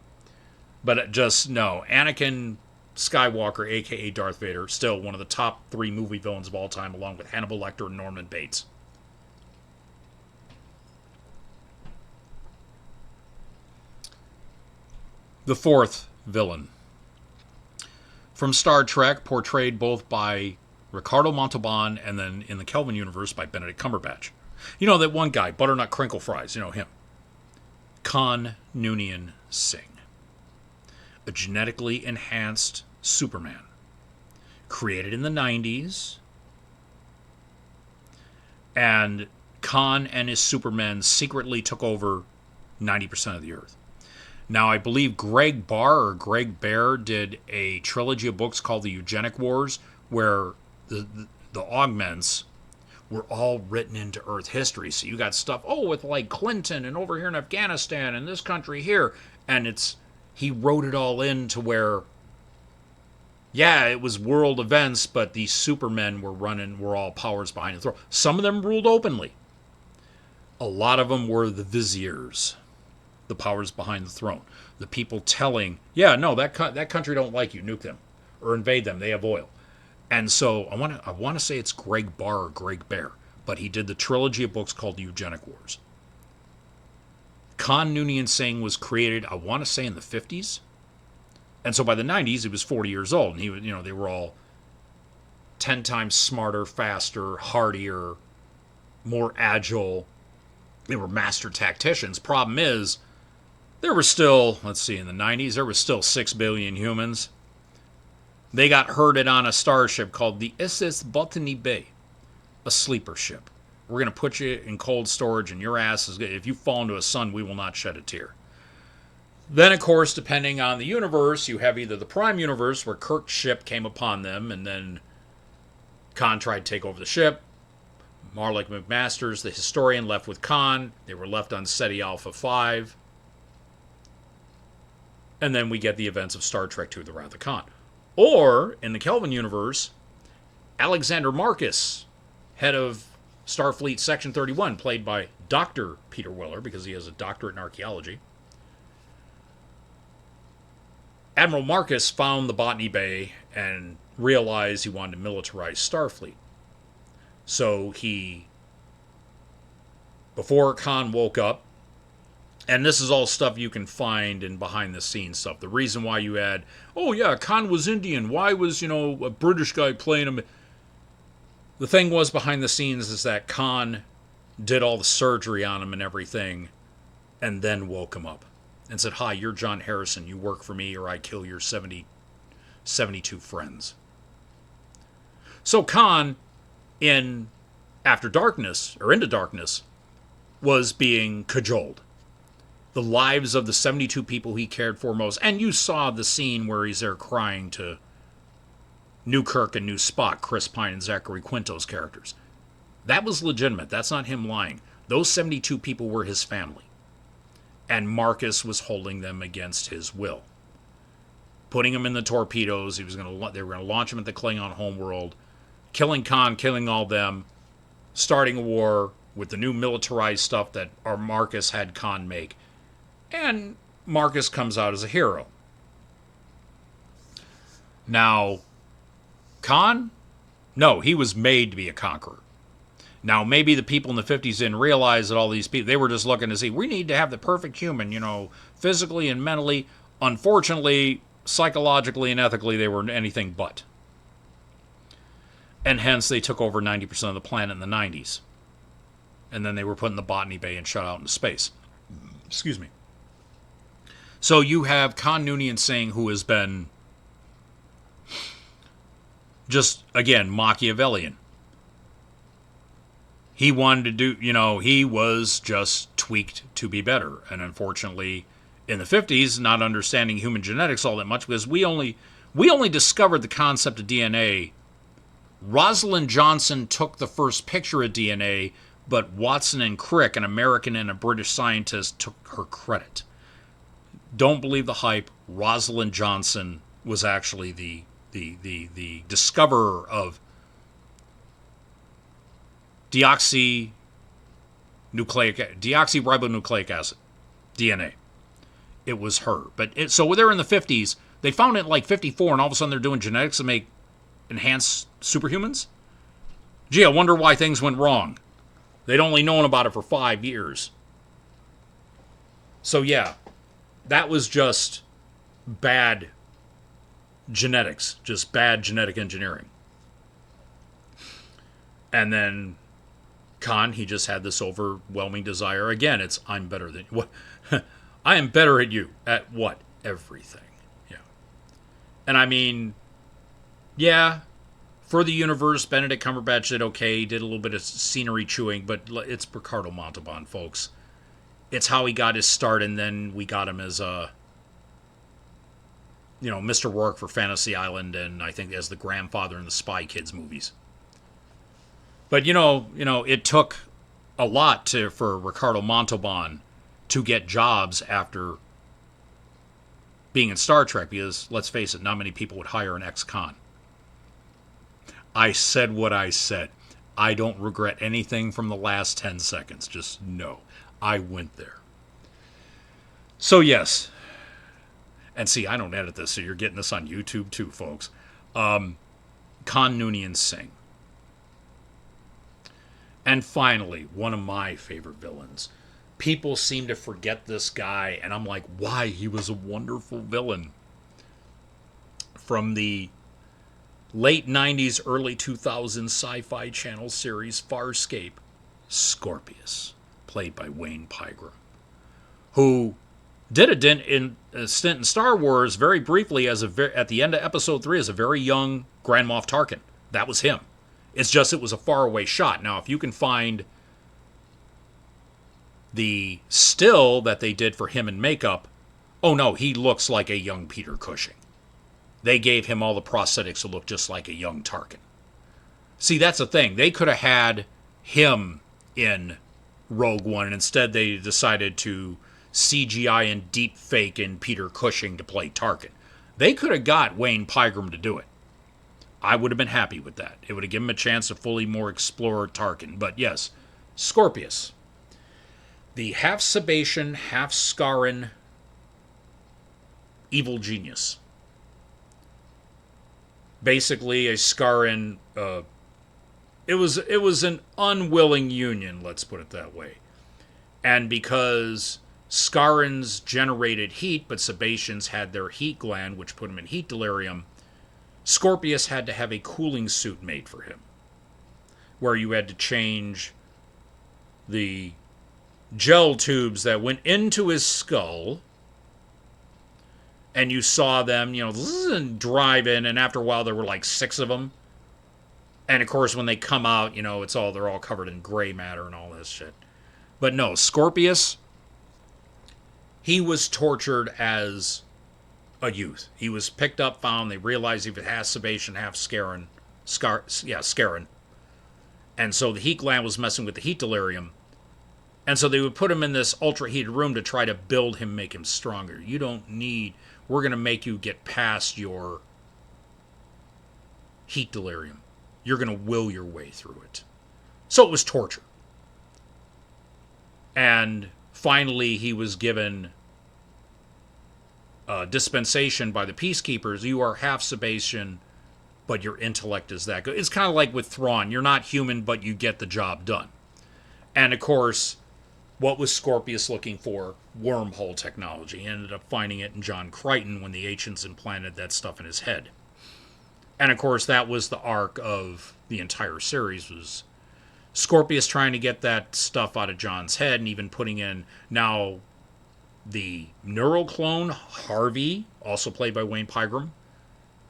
But just, no, Anakin Skywalker, a.k.a. Darth Vader, still one of the top 3 movie villains of all time, along with Hannibal Lecter and Norman Bates. The fourth villain. From Star Trek, portrayed both by Ricardo Montalban and then in the Kelvin universe by Benedict Cumberbatch. That one guy, Butternut Crinkle Fries, him. Khan Noonien Singh. A genetically enhanced Superman. Created in the 90s. And Khan and his Supermen secretly took over 90% of the Earth. Now, I believe Greg Bear did a trilogy of books called The Eugenic Wars, where the augments were all written into Earth history. So you got stuff, with like Clinton and over here in Afghanistan and this country here. And he wrote it all into where, yeah, it was world events, but these Supermen were all powers behind the throne. Some of them ruled openly. A lot of them were the viziers, the powers behind the throne. The people telling, yeah, no, that country don't like you, nuke them or invade them. They have oil. And so I want to say it's Greg Barr or Greg Bear, but he did the trilogy of books called The Eugenic Wars. Khan Noonien Singh was created, I want to say, in the 50s. And so by the 90s, he was 40 years old. And he was, they were all 10 times smarter, faster, hardier, more agile. They were master tacticians. Problem is, there were still, in the 90s, there were still 6 billion humans. They got herded on a starship called the SS Botany Bay, a sleeper ship. We're going to put you in cold storage, and your ass is good. If you fall into a sun, we will not shed a tear. Then, of course, depending on the universe, you have either the Prime Universe, where Kirk's ship came upon them, and then Khan tried to take over the ship. Marlik McMasters, the historian, left with Khan. They were left on Ceti Alpha 5. And then we get the events of Star Trek II, The Wrath of Khan. Or, in the Kelvin universe, Alexander Marcus, head of Starfleet Section 31, played by Dr. Peter Weller, because he has a doctorate in archaeology. Admiral Marcus found the Botany Bay and realized he wanted to militarize Starfleet. So he, before Khan woke up, and this is all stuff you can find in behind-the-scenes stuff. The reason why you had, oh yeah, Khan was Indian. Why was, a British guy playing him? The thing was, behind the scenes, is that Khan did all the surgery on him and everything, and then woke him up. And said, hi, you're John Harrison. You work for me, or I kill your 72 friends. So Khan, in After Darkness, or Into Darkness, was being cajoled. The lives of the 72 people he cared for most. And you saw the scene where he's there crying to New Kirk and New Spock, Chris Pine and Zachary Quinto's characters. That was legitimate. That's not him lying. Those 72 people were his family. And Marcus was holding them against his will. Putting them in the torpedoes. They were going to launch them at the Klingon homeworld. Killing Khan, killing all them. Starting a war with the new militarized stuff that our Marcus had Khan make. And Marcus comes out as a hero. Now, Khan? No, he was made to be a conqueror. Now, maybe the people in the 50s didn't realize that all these people, they were just looking to see, we need to have the perfect human, physically and mentally. Unfortunately, psychologically and ethically, they were anything but. And hence, they took over 90% of the planet in the 90s. And then they were put in the Botany Bay and shut out into space. Excuse me. So you have Khan Noonien Singh, who has been just, again, Machiavellian. He wanted to do, he was just tweaked to be better. And unfortunately, in the 50s, not understanding human genetics all that much, because we only discovered the concept of DNA. Rosalind Johnson took the first picture of DNA, but Watson and Crick, an American and a British scientist, took her credit. Don't believe the hype. Rosalind Johnson was actually the discoverer of deoxyribonucleic acid, DNA. It was her. But so they're in the 50s. They found it like 54, and all of a sudden they're doing genetics to make enhanced superhumans? Gee, I wonder why things went wrong. They'd only known about it for 5 years. So yeah, that was just bad genetics, just bad genetic engineering. And then Khan, he just had this overwhelming desire. Again, it's, I'm better than you. I am better at you. At what? Everything. Yeah. And I mean, yeah, for the universe, Benedict Cumberbatch did okay. Did a little bit of scenery chewing, but it's Ricardo Montalban, folks. It's how he got his start, and then we got him as Mr. Rourke for Fantasy Island, and I think as the grandfather in the Spy Kids movies. But, it took a lot for Ricardo Montalban to get jobs after being in Star Trek, because, let's face it, not many people would hire an ex-con. I said what I said. I don't regret anything from the last 10 seconds. Just no. I went there. So, yes. And see, I don't edit this, so you're getting this on YouTube too, folks. Khan Noonien Singh. And finally, one of my favorite villains. People seem to forget this guy, and I'm like, why? He was a wonderful villain. From the late 90s, early 2000s sci-fi channel series Farscape, Scorpius, played by Wayne Pygram, who did a stint in Star Wars very briefly at the end of Episode 3 as a very young Grand Moff Tarkin. That was him. It's just it was a faraway shot. Now, if you can find The still that they did for him in makeup, oh no, he looks like a young Peter Cushing. They gave him all the prosthetics to look just like a young Tarkin. See, that's the thing. They could have had him in Rogue One, and instead they decided to CGI and deep fake in Peter Cushing to play Tarkin. They could have got Wayne Pygram to do it. I would have been happy with that. It would have given him a chance to fully more explore Tarkin. But yes, Scorpius. The half Sebastian, half Scarran evil genius. Basically, a Scarran. It was an unwilling union, let's put it that way. And because Scarrans generated heat, but Sebastians had their heat gland, which put him in heat delirium, Scorpius had to have a cooling suit made for him, where you had to change the gel tubes that went into his skull, and you saw them, drive in, and after a while there were like 6 of them. And of course, when they come out, they're all covered in gray matter and all this shit. But no, Scorpius, he was tortured as a youth. He was picked up, found. They realized he was half Sebastian, half Scarran. Scarran. And so the heat gland was messing with the heat delirium. And so they would put him in this ultra heated room to try to build him, make him stronger. We're going to make you get past your heat delirium. You're going to will your way through it. So it was torture. And finally, he was given dispensation by the Peacekeepers. You are half Sebastian, but your intellect is that good. It's kind of like with Thrawn. You're not human, but you get the job done. And of course, what was Scorpius looking for? Wormhole technology. He ended up finding it in John Crichton when the ancients implanted that stuff in his head. And of course, that was the arc of the entire series, was Scorpius trying to get that stuff out of John's head, and even putting in now the neural clone, Harvey, also played by Wayne Pygram.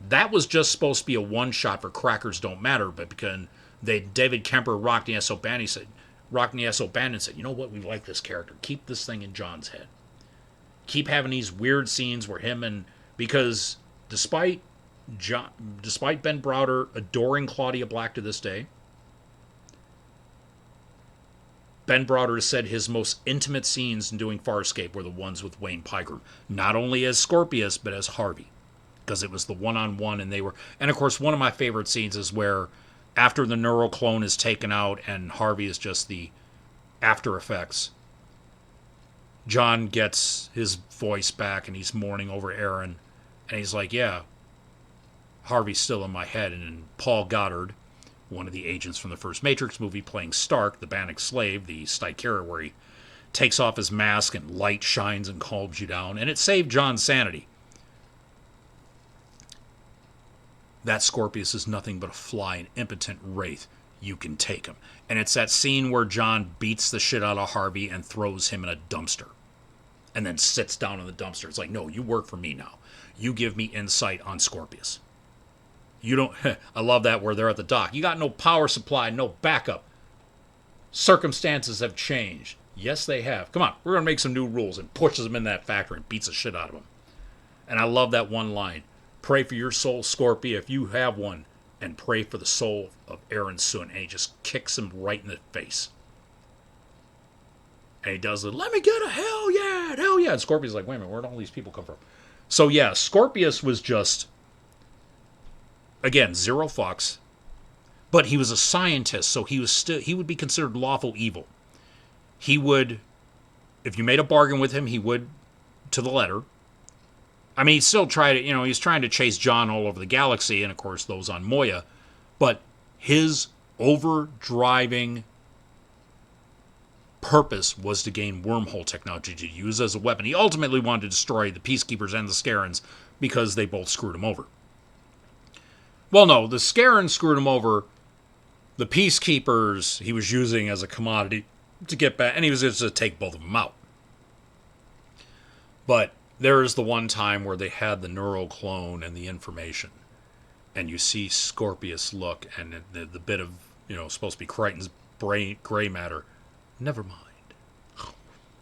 That was just supposed to be a one-shot for Crackers Don't Matter, but because David Kemper, Rockne S. O'Bannon said, you know what, we like this character. Keep this thing in John's head. Keep having these weird scenes where because despite Ben Browder adoring Claudia Black to this day, Ben Browder said his most intimate scenes in doing Farscape were the ones with Wayne Pygram. Not only as Scorpius, but as Harvey. Because it was the one-on-one, and of course, one of my favorite scenes is where after the neural clone is taken out and Harvey is just the after effects, John gets his voice back and he's mourning over Aaron. And he's like, yeah, Harvey's still in my head. And Paul Goddard, one of the agents from the first Matrix movie, playing Stark, the Bannock slave, the Stykera, where he takes off his mask and light shines and calms you down. And it saved John's sanity. That Scorpius is nothing but a fly, an impotent wraith. You can take him. And it's that scene where John beats the shit out of Harvey and throws him in a dumpster. And then sits down in the dumpster. It's like, no, you work for me now. You give me insight on Scorpius. You don't... I love that where they're at the dock. You got no power supply, no backup. Circumstances have changed. Yes, they have. Come on, we're going to make some new rules. And pushes them in that factory and beats the shit out of them. And I love that one line. Pray for your soul, Scorpio, if you have one. And pray for the soul of Aaron Soon. And he just kicks him right in the face. And he does it. Let me get a hell yeah, hell yeah. And Scorpio's like, wait a minute, where'd all these people come from? So yeah, Scorpius was just... Again, zero fucks, but he was a scientist, so he would be considered lawful evil. He would, if you made a bargain with him, he would, to the letter. I mean, he'd still try to, he's trying to chase John all over the galaxy, and of course those on Moya, but his overdriving purpose was to gain wormhole technology to use as a weapon. He ultimately wanted to destroy the Peacekeepers and the Scarrans because they both screwed him over. Well, no, the Scarrans screwed him over. The Peacekeepers he was using as a commodity to get back, and he was just to take both of them out. But there is the one time where they had the neural clone and the information, and you see Scorpius look, and the bit of, supposed to be Crichton's gray matter. Never mind.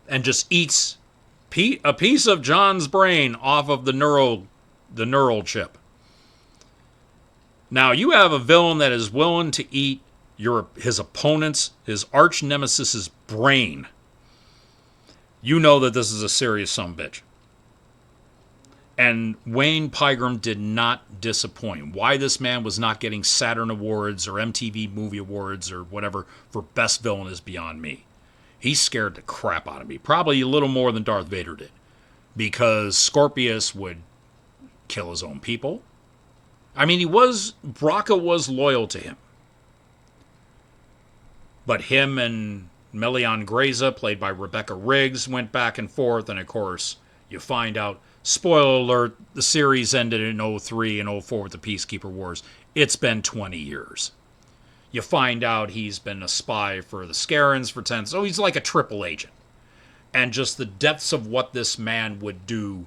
and just eats a piece of John's brain off of the neural chip. Now you have a villain that is willing to eat his opponent's, his arch nemesis's brain. You know that this is a serious sumbitch. And Wayne Pygram did not disappoint. Why this man was not getting Saturn Awards or MTV Movie Awards or whatever for Best Villain is beyond me. He scared the crap out of me. Probably a little more than Darth Vader did. Because Scorpius would kill his own people. I mean, Braca was loyal to him. But him and Melian Greza, played by Rebecca Riggs, went back and forth. And of course, you find out, spoiler alert, the series ended in 03 and 04 with the Peacekeeper Wars. It's been 20 years. You find out he's been a spy for the Scarans for 10, so he's like a triple agent. And just the depths of what this man would do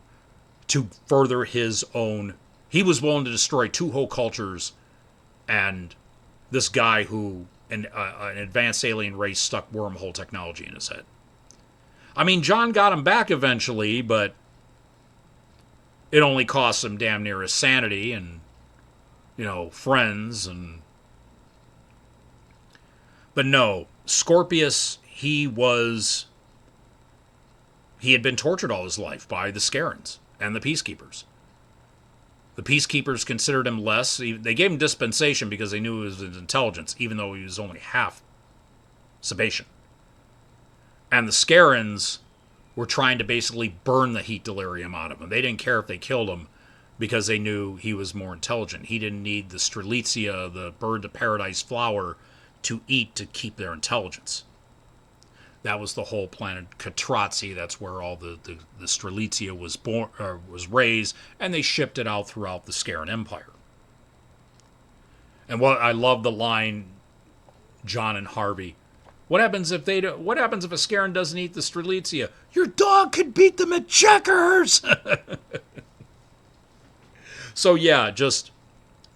to further his own. He was willing to destroy 2 whole cultures, and this guy who, an advanced alien race, stuck wormhole technology in his head. I mean, John got him back eventually, but it only cost him damn near his sanity and, friends and... But no, Scorpius, he had been tortured all his life by the Scarans and the Peacekeepers. The Peacekeepers considered him less. They gave him dispensation because they knew it was his intelligence, even though he was only half Sebastian. And the Scarans were trying to basically burn the heat delirium out of him. They didn't care if they killed him because they knew he was more intelligent. He didn't need the Strelitzia, the bird of paradise flower, to eat to keep their intelligence. That was the whole planet Katratzi. That's where all the Strelitzia was raised, and they shipped it out throughout the Scaran Empire. And what I love the line, John and Harvey. What happens if a Scaran doesn't eat the Strelitzia? Your dog could beat them at checkers. So yeah, just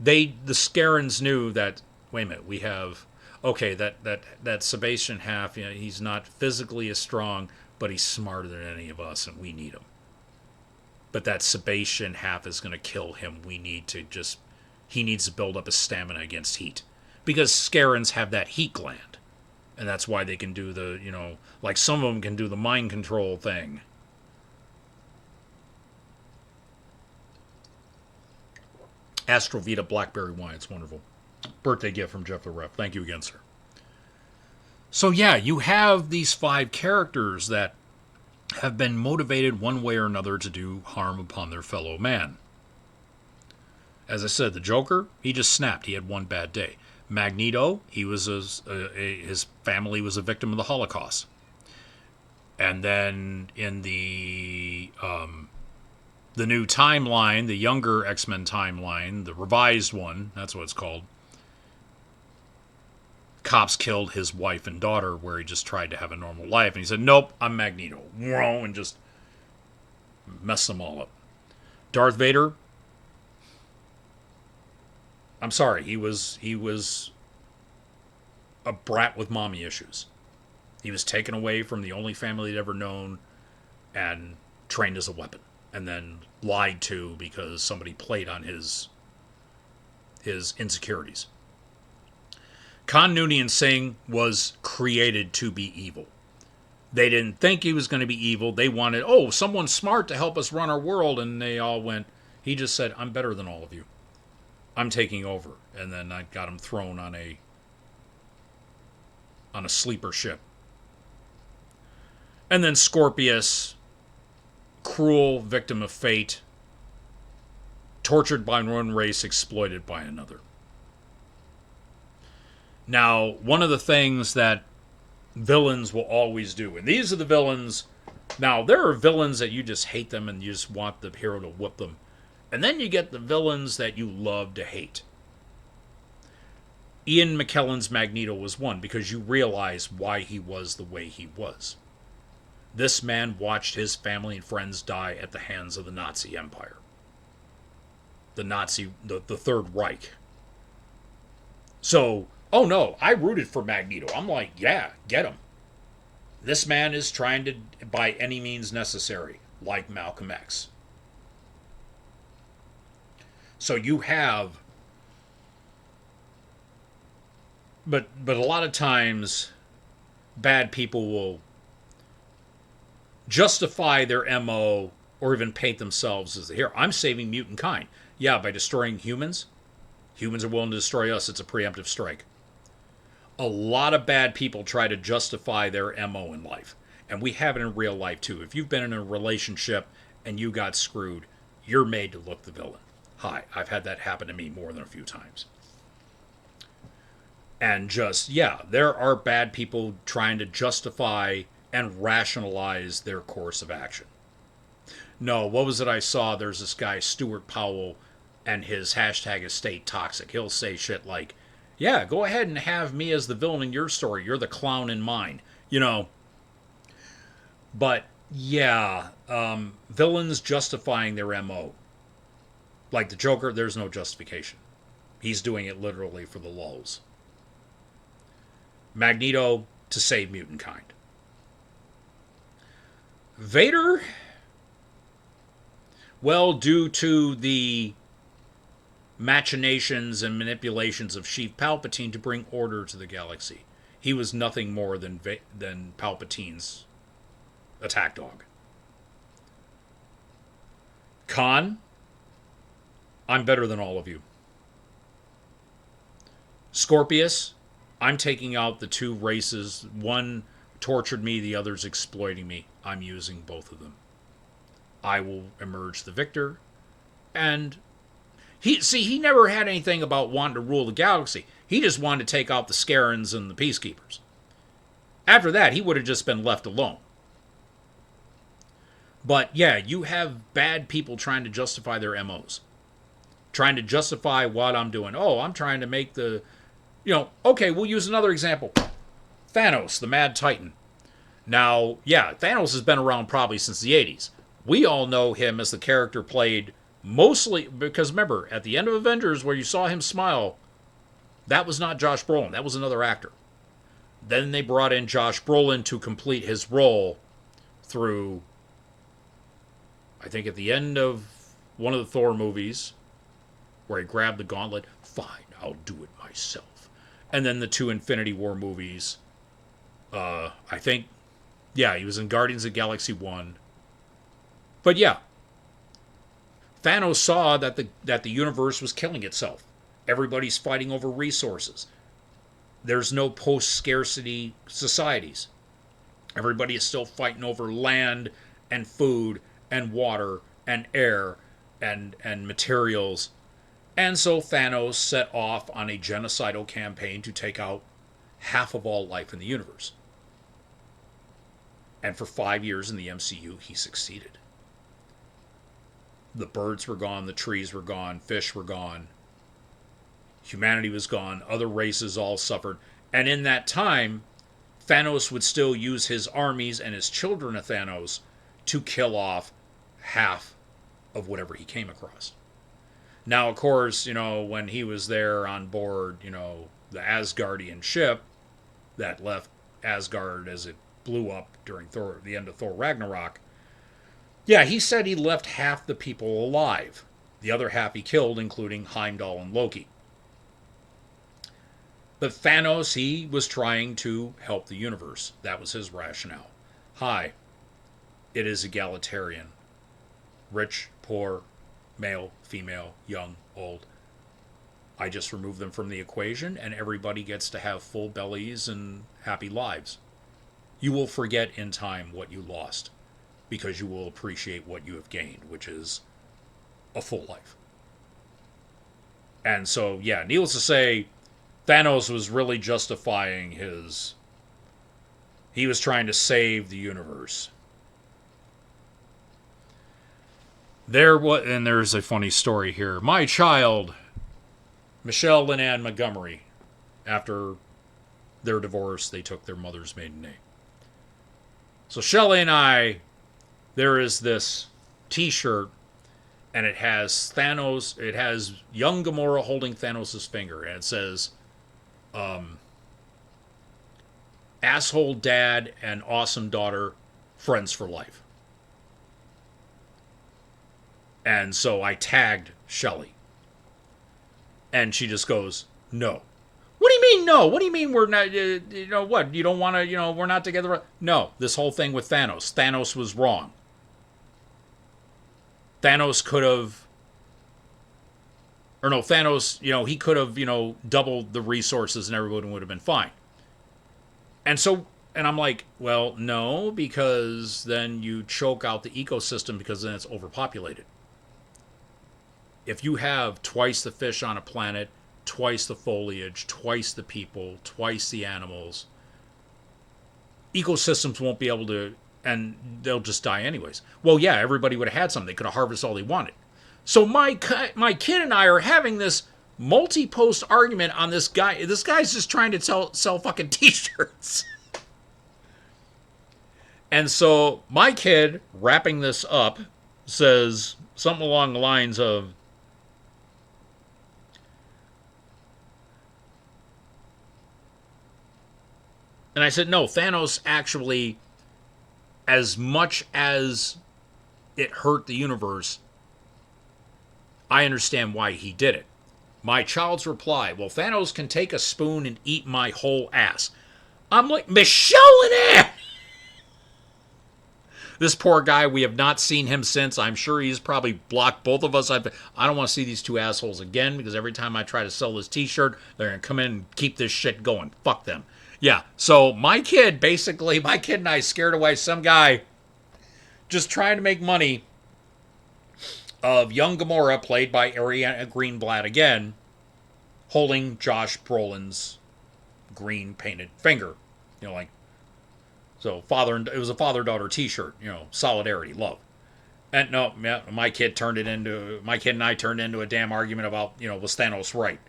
the Scarans knew that. Wait a minute, we have. Okay, that Sebastian half, he's not physically as strong, but he's smarter than any of us, and we need him. But that Sebastian half is going to kill him. He needs to build up his stamina against heat. Because Scarans have that heat gland. And that's why they can do like some of them can do the mind control thing. Astrovita Blackberry Wine, it's wonderful. Birthday gift from Jeff the Ref. Thank you again, sir. So yeah, you have these 5 characters that have been motivated one way or another to do harm upon their fellow man. As I said, the Joker, he just snapped. He had one bad day. Magneto, his family was a victim of the Holocaust. And then in the new timeline, the younger X-Men timeline, the revised one, that's what it's called, cops killed his wife and daughter where he just tried to have a normal life. And he said, nope, I'm Magneto. And just messed them all up. Darth Vader, I'm sorry, he was a brat with mommy issues. He was taken away from the only family he'd ever known and trained as a weapon. And then lied to because somebody played on his insecurities. Khan Noonien Singh was created to be evil. They didn't think he was going to be evil. They wanted, someone smart to help us run our world. And they all went, he just said, I'm better than all of you. I'm taking over. And then I got him thrown on a sleeper ship. And then Scorpius, cruel victim of fate, tortured by one race, exploited by another. Now, one of the things that villains will always do, and these are the villains. Now, there are villains that you just hate them and you just want the hero to whoop them. And then you get the villains that you love to hate. Ian McKellen's Magneto was one because you realize why he was the way he was. This man watched his family and friends die at the hands of the Nazi Empire. The Third Reich. So, oh no, I rooted for Magneto. I'm like, yeah, get him. This man is trying to, by any means necessary, like Malcolm X. So you have, but a lot of times, bad people will justify their MO or even paint themselves as the hero. I'm saving mutant kind. Yeah, by destroying humans. Humans are willing to destroy us. It's a preemptive strike. A lot of bad people try to justify their MO in life. And we have it in real life too. If you've been in a relationship and you got screwed, you're made to look the villain. Hi, I've had that happen to me more than a few times. And just, yeah, there are bad people trying to justify and rationalize their course of action. No, what was it I saw? There's this guy, Stuart Powell, and his hashtag is stay toxic. He'll say shit like, yeah, go ahead and have me as the villain in your story. You're the clown in mine. You know, but yeah, villains justifying their MO. Like the Joker, there's no justification. He's doing it literally for the lulz. Magneto, to save mutant kind. Vader, well, due to the machinations and manipulations of Chief Palpatine to bring order to the galaxy, he was nothing more than Palpatine's attack dog. Khan, I'm better than all of you. Scorpius, I'm taking out the two races. One tortured me, the other's exploiting me. I'm using both of them. I will emerge the victor. And he never had anything about wanting to rule the galaxy. He just wanted to take out the Scarans and the Peacekeepers. After that, he would have just been left alone. But yeah, you have bad people trying to justify their MOs. Trying to justify what I'm doing. Oh, I'm trying to make the... okay, we'll use another example. Thanos, the Mad Titan. Now, yeah, Thanos has been around probably since the 80s. We all know him as the character played mostly... Because remember, at the end of Avengers, where you saw him smile, that was not Josh Brolin. That was another actor. Then they brought in Josh Brolin to complete his role through... I think at the end of one of the Thor movies, where he grabbed the gauntlet, fine, I'll do it myself. And then the two Infinity War movies, I think, yeah, he was in Guardians of the Galaxy 1. But yeah, Thanos saw that the universe was killing itself. Everybody's fighting over resources. There's no post-scarcity societies. Everybody is still fighting over land and food and water and air and materials. And so Thanos set off on a genocidal campaign to take out half of all life in the universe. And for 5 years in the MCU, he succeeded. The birds were gone, the trees were gone, fish were gone. Humanity was gone, other races all suffered. And in that time, Thanos would still use his armies and his children of Thanos to kill off half of whatever he came across. Now, of course, when he was there on board, the Asgardian ship that left Asgard as it blew up during the end of Thor Ragnarok, yeah, he said he left half the people alive. The other half he killed, including Heimdall and Loki. But Thanos, he was trying to help the universe. That was his rationale. Hi, it is egalitarian. Rich, poor, male, female, young, old. I just remove them from the equation and everybody gets to have full bellies and happy lives. You will forget in time what you lost because you will appreciate what you have gained, which is a full life. And so, yeah, needless to say, Thanos was really justifying he was trying to save the universe. And there's a funny story here. My child, Michelle Lynn Ann Montgomery, after their divorce, they took their mother's maiden name. So Shelley and I, there is this t-shirt, and it has Thanos, it has young Gamora holding Thanos' finger, and it says, asshole dad and awesome daughter, friends for life. And so I tagged Shelly. And she just goes, no. What do you mean, no? What do you mean we're not, what? You don't want to, we're not together? No, this whole thing with Thanos. Thanos was wrong. Thanos could have, Thanos, he could have, doubled the resources and everyone would have been fine. And I'm like, well, no, because then you choke out the ecosystem because then it's overpopulated. If you have twice the fish on a planet, twice the foliage, twice the people, twice the animals, ecosystems won't be able to, and they'll just die anyways. Well, yeah, everybody would have had something. They could have harvested all they wanted. So my kid and I are having this multi-post argument on this guy. This guy's just trying to sell fucking t-shirts. And so my kid, wrapping this up, says something along the lines of, and I said, no, Thanos actually, as much as it hurt the universe, I understand why he did it. My child's reply, well, Thanos can take a spoon and eat my whole ass. I'm like, Michelle. This poor guy, we have not seen him since. I'm sure he's probably blocked both of us. I don't want to see these two assholes again, because every time I try to sell this t-shirt, they're going to come in and keep this shit going. Fuck them. Yeah, so my kid and I scared away some guy just trying to make money of young Gamora, played by Ariana Greenblatt again, holding Josh Brolin's green painted finger. So it was a father-daughter t-shirt, solidarity, love. And no, my kid and I turned into a damn argument about, was Thanos right?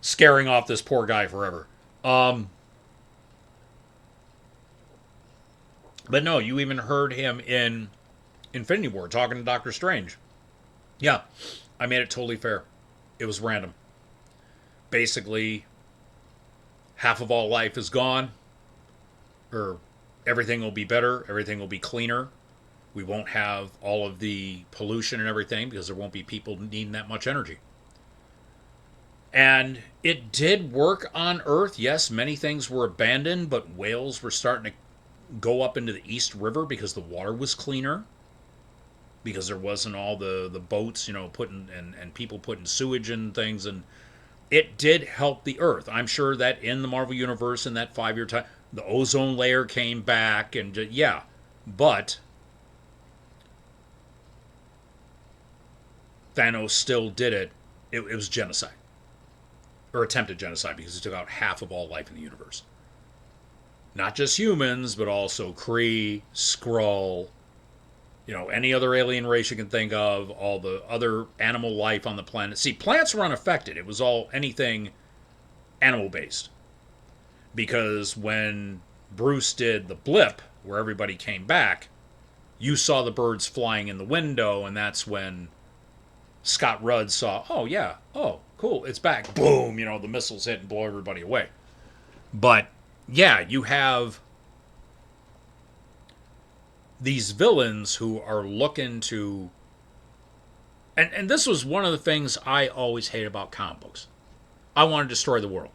Scaring off this poor guy forever. But no, you even heard him in Infinity War talking to Doctor Strange. Yeah, I made it totally fair. It was random. Basically, half of all life is gone, or everything will be better, everything will be cleaner. We won't have all of the pollution and everything because there won't be people needing that much energy. And it did work on Earth. Yes, many things were abandoned, but whales were starting to go up into the East River because the water was cleaner. Because there wasn't all the boats, putting and people putting sewage in things. And it did help the Earth. I'm sure that in the Marvel Universe in that 5-year time, the ozone layer came back. And yeah, but Thanos still did it. It was genocide. Or attempted genocide, because he took out half of all life in the universe. Not just humans, but also Kree, Skrull, any other alien race you can think of, all the other animal life on the planet. See, plants were unaffected. It was all anything animal-based. Because when Bruce did the blip, where everybody came back, you saw the birds flying in the window, and that's when Scott Rudd saw, oh, yeah, oh, cool, it's back. Boom, the missiles hit and blow everybody away. But, yeah, you have these villains who are looking to... And this was one of the things I always hated about comic books. I want to destroy the world.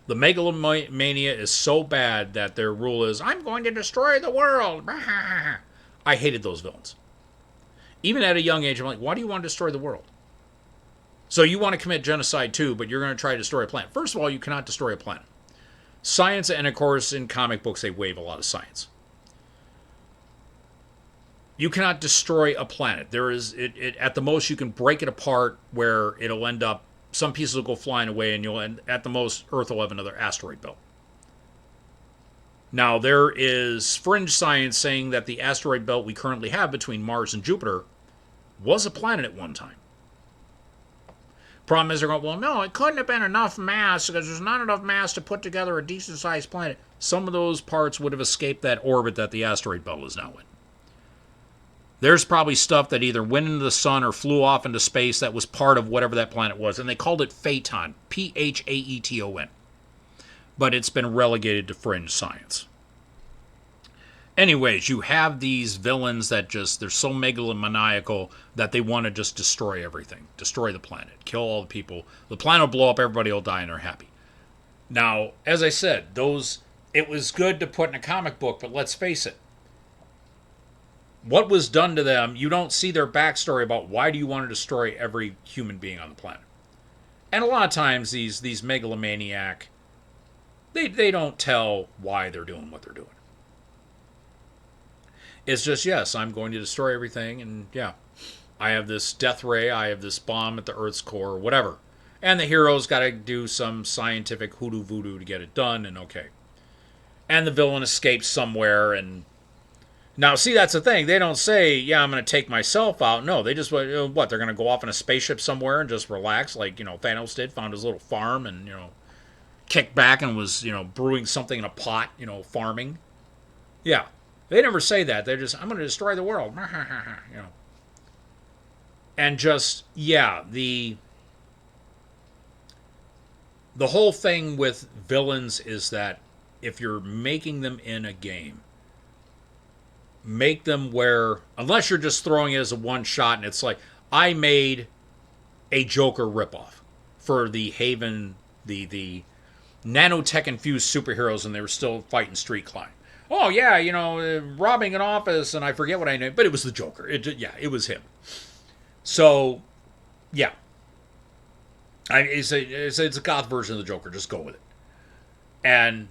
The megalomania is so bad that their rule is, I'm going to destroy the world. I hated those villains. Even at a young age, I'm like, why do you want to destroy the world? So you want to commit genocide too, but you're going to try to destroy a planet. First of all, you cannot destroy a planet. Science, and of course, in comic books, they waive a lot of science. You cannot destroy a planet. There is, at the most, you can break it apart where it'll end up, some pieces will go flying away, and at the most, Earth will have another asteroid belt. Now, there is fringe science saying that the asteroid belt we currently have between Mars and Jupiter was a planet at one time. Problem is, they're going, well, no, it couldn't have been enough mass because there's not enough mass to put together a decent-sized planet. Some of those parts would have escaped that orbit that the asteroid belt is now in. There's probably stuff that either went into the sun or flew off into space that was part of whatever that planet was, and they called it Phaeton, Phaeton. but it's been relegated to fringe science. Anyways, you have these villains that just, they're so megalomaniacal that they want to just destroy everything, destroy the planet, kill all the people. The planet will blow up, everybody will die, and they're happy. Now, as I said, it was good to put in a comic book, but let's face it, what was done to them, you don't see their backstory about why do you want to destroy every human being on the planet. And a lot of times these megalomaniac, they don't tell why they're doing what they're doing. It's just, yes, I'm going to destroy everything, and yeah, I have this death ray, I have this bomb at the Earth's core, whatever. And the hero's got to do some scientific hoodoo voodoo to get it done, and okay. And the villain escapes somewhere, and now, see, that's the thing. They don't say, yeah, I'm going to take myself out. No, they just, what, they're going to go off in a spaceship somewhere and just relax, like, Thanos did, found his little farm and, kicked back and was, brewing something in a pot, farming. Yeah. They never say that. They're just, I'm going to destroy the world. And just, yeah, the whole thing with villains is that if you're making them in a game, make them where, unless you're just throwing it as a one shot and it's like, I made a Joker ripoff for the Haven, the nanotech infused superheroes, and they were still fighting street crime. Oh yeah, robbing an office, and I forget what I named, but it was the Joker. It was him. So, yeah, it's a goth version of the Joker. Just go with it. And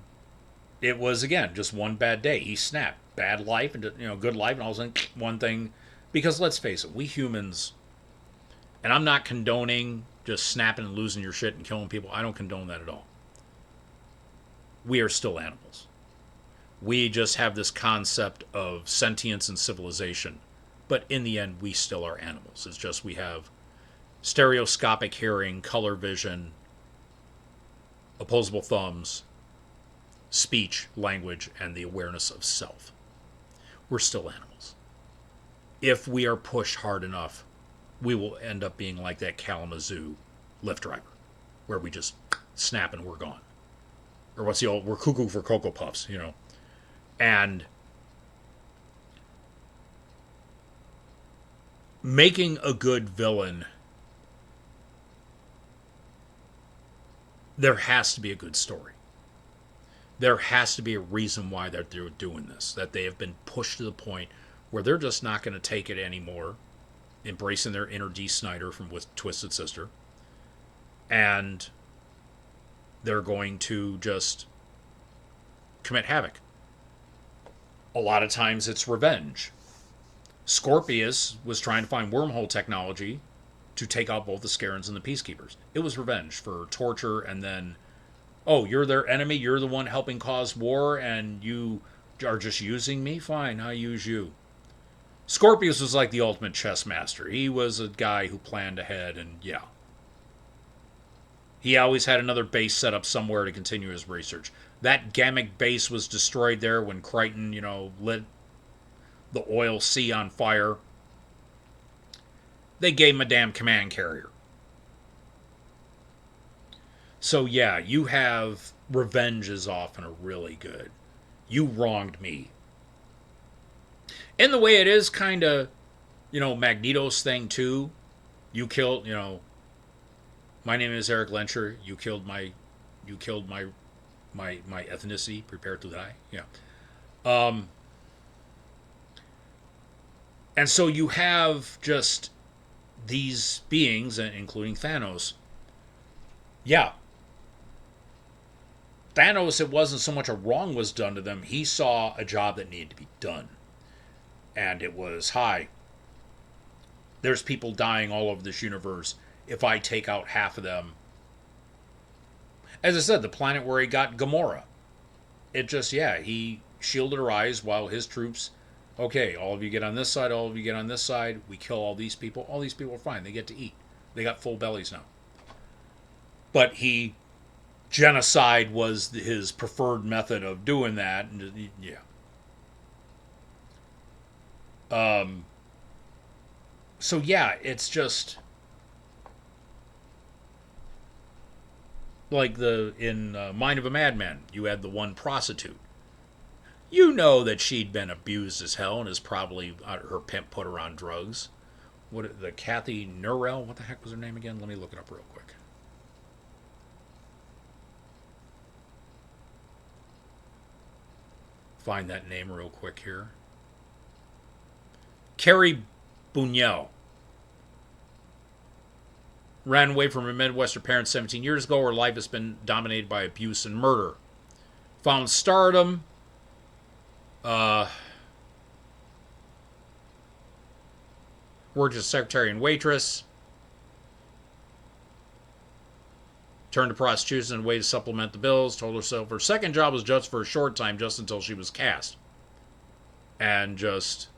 it was, again, just one bad day. He snapped. Bad life and good life, and all of a sudden one thing. Because let's face it, we humans, and I'm not condoning just snapping and losing your shit and killing people. I don't condone that at all. We are still animals. We just have this concept of sentience and civilization, but in the end, we still are animals. It's just we have stereoscopic hearing, color vision, opposable thumbs, speech, language, and the awareness of self. We're still animals. If we are pushed hard enough, we will end up being like that Kalamazoo Lyft driver, where we just snap and we're gone. Or what's the old, we're cuckoo for Cocoa Puffs, And making a good villain, there has to be a good story. There has to be a reason why they're doing this, that they have been pushed to the point where they're just not going to take it anymore, embracing their inner Dee Snider from Twisted Sister, and they're going to just commit havoc. A lot of times it's revenge. Scorpius was trying to find wormhole technology to take out both the Scarans and the Peacekeepers. It was revenge for torture, and then, oh, you're their enemy, you're the one helping cause war, and you are just using me? Fine, I use you. Scorpius was like the ultimate chess master. He was a guy who planned ahead, and yeah. He always had another base set up somewhere to continue his research. That Gamic base was destroyed there when Crichton, lit the oil sea on fire. They gave him a damn command carrier. So yeah, you have revenge is often a really good. You wronged me. In the way it is kind of, Magneto's thing too. You killed, my name is Eric Lencher. You killed my ethnicity. Prepare to die. Yeah. And so you have just these beings, including Thanos. Yeah. Thanos, it wasn't so much a wrong was done to them. He saw a job that needed to be done. And it was, hi, there's people dying all over this universe. If I take out half of them. As I said, the planet where he got Gamora. It just, yeah, he shielded her eyes while his troops, okay, all of you get on this side, all of you get on this side. We kill all these people. All these people are fine. They get to eat. They got full bellies now. But genocide was his preferred method of doing that. And yeah. So yeah, it's just Like in Mind of a Madman, you had the one prostitute. You know that she'd been abused as hell and is probably her pimp put her on drugs. What the Kathy Norrell? What the heck was her name again? Let me look it up real quick. Find that name real quick here. Carrie Bunyell. Ran away from her Midwestern parents 17 years ago. Her life has been dominated by abuse and murder. Found stardom. Worked as secretary and waitress. Turned to prostitution in a way to supplement the bills. Told herself her second job was just for a short time, just until she was cast. And just...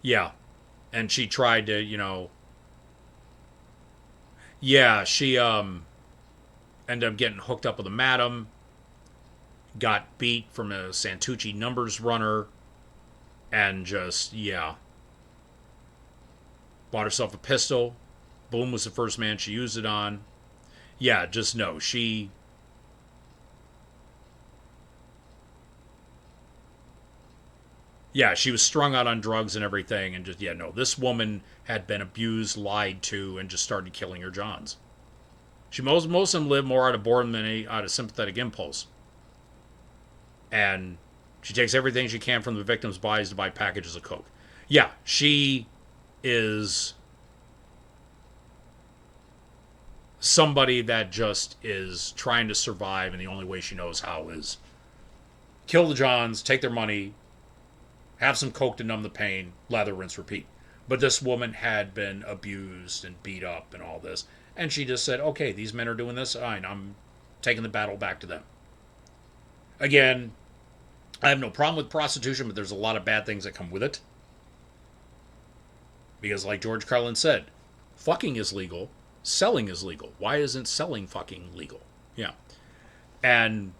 yeah. And she tried to, yeah, she ended up getting hooked up with a madam. Got beat from a Santucci numbers runner. And just, yeah. Bought herself a pistol. Boom was the first man she used it on. Yeah, just no. She... yeah, she was strung out on drugs and everything. And just, yeah, no. This woman had been abused, lied to, and just started killing her Johns. Most of them live more out of boredom than out of sympathetic impulse. And she takes everything she can from the victims' bodies to buy packages of coke. Yeah, she is somebody that just is trying to survive, and the only way she knows how is kill the Johns, take their money, have some coke to numb the pain, lather, rinse, repeat. But this woman had been abused and beat up and all this. And she just said, okay, these men are doing this. Fine, I'm taking the battle back to them. Again, I have no problem with prostitution, but there's a lot of bad things that come with it. Because like George Carlin said, fucking is legal, selling is legal. Why isn't selling fucking legal? Yeah. And,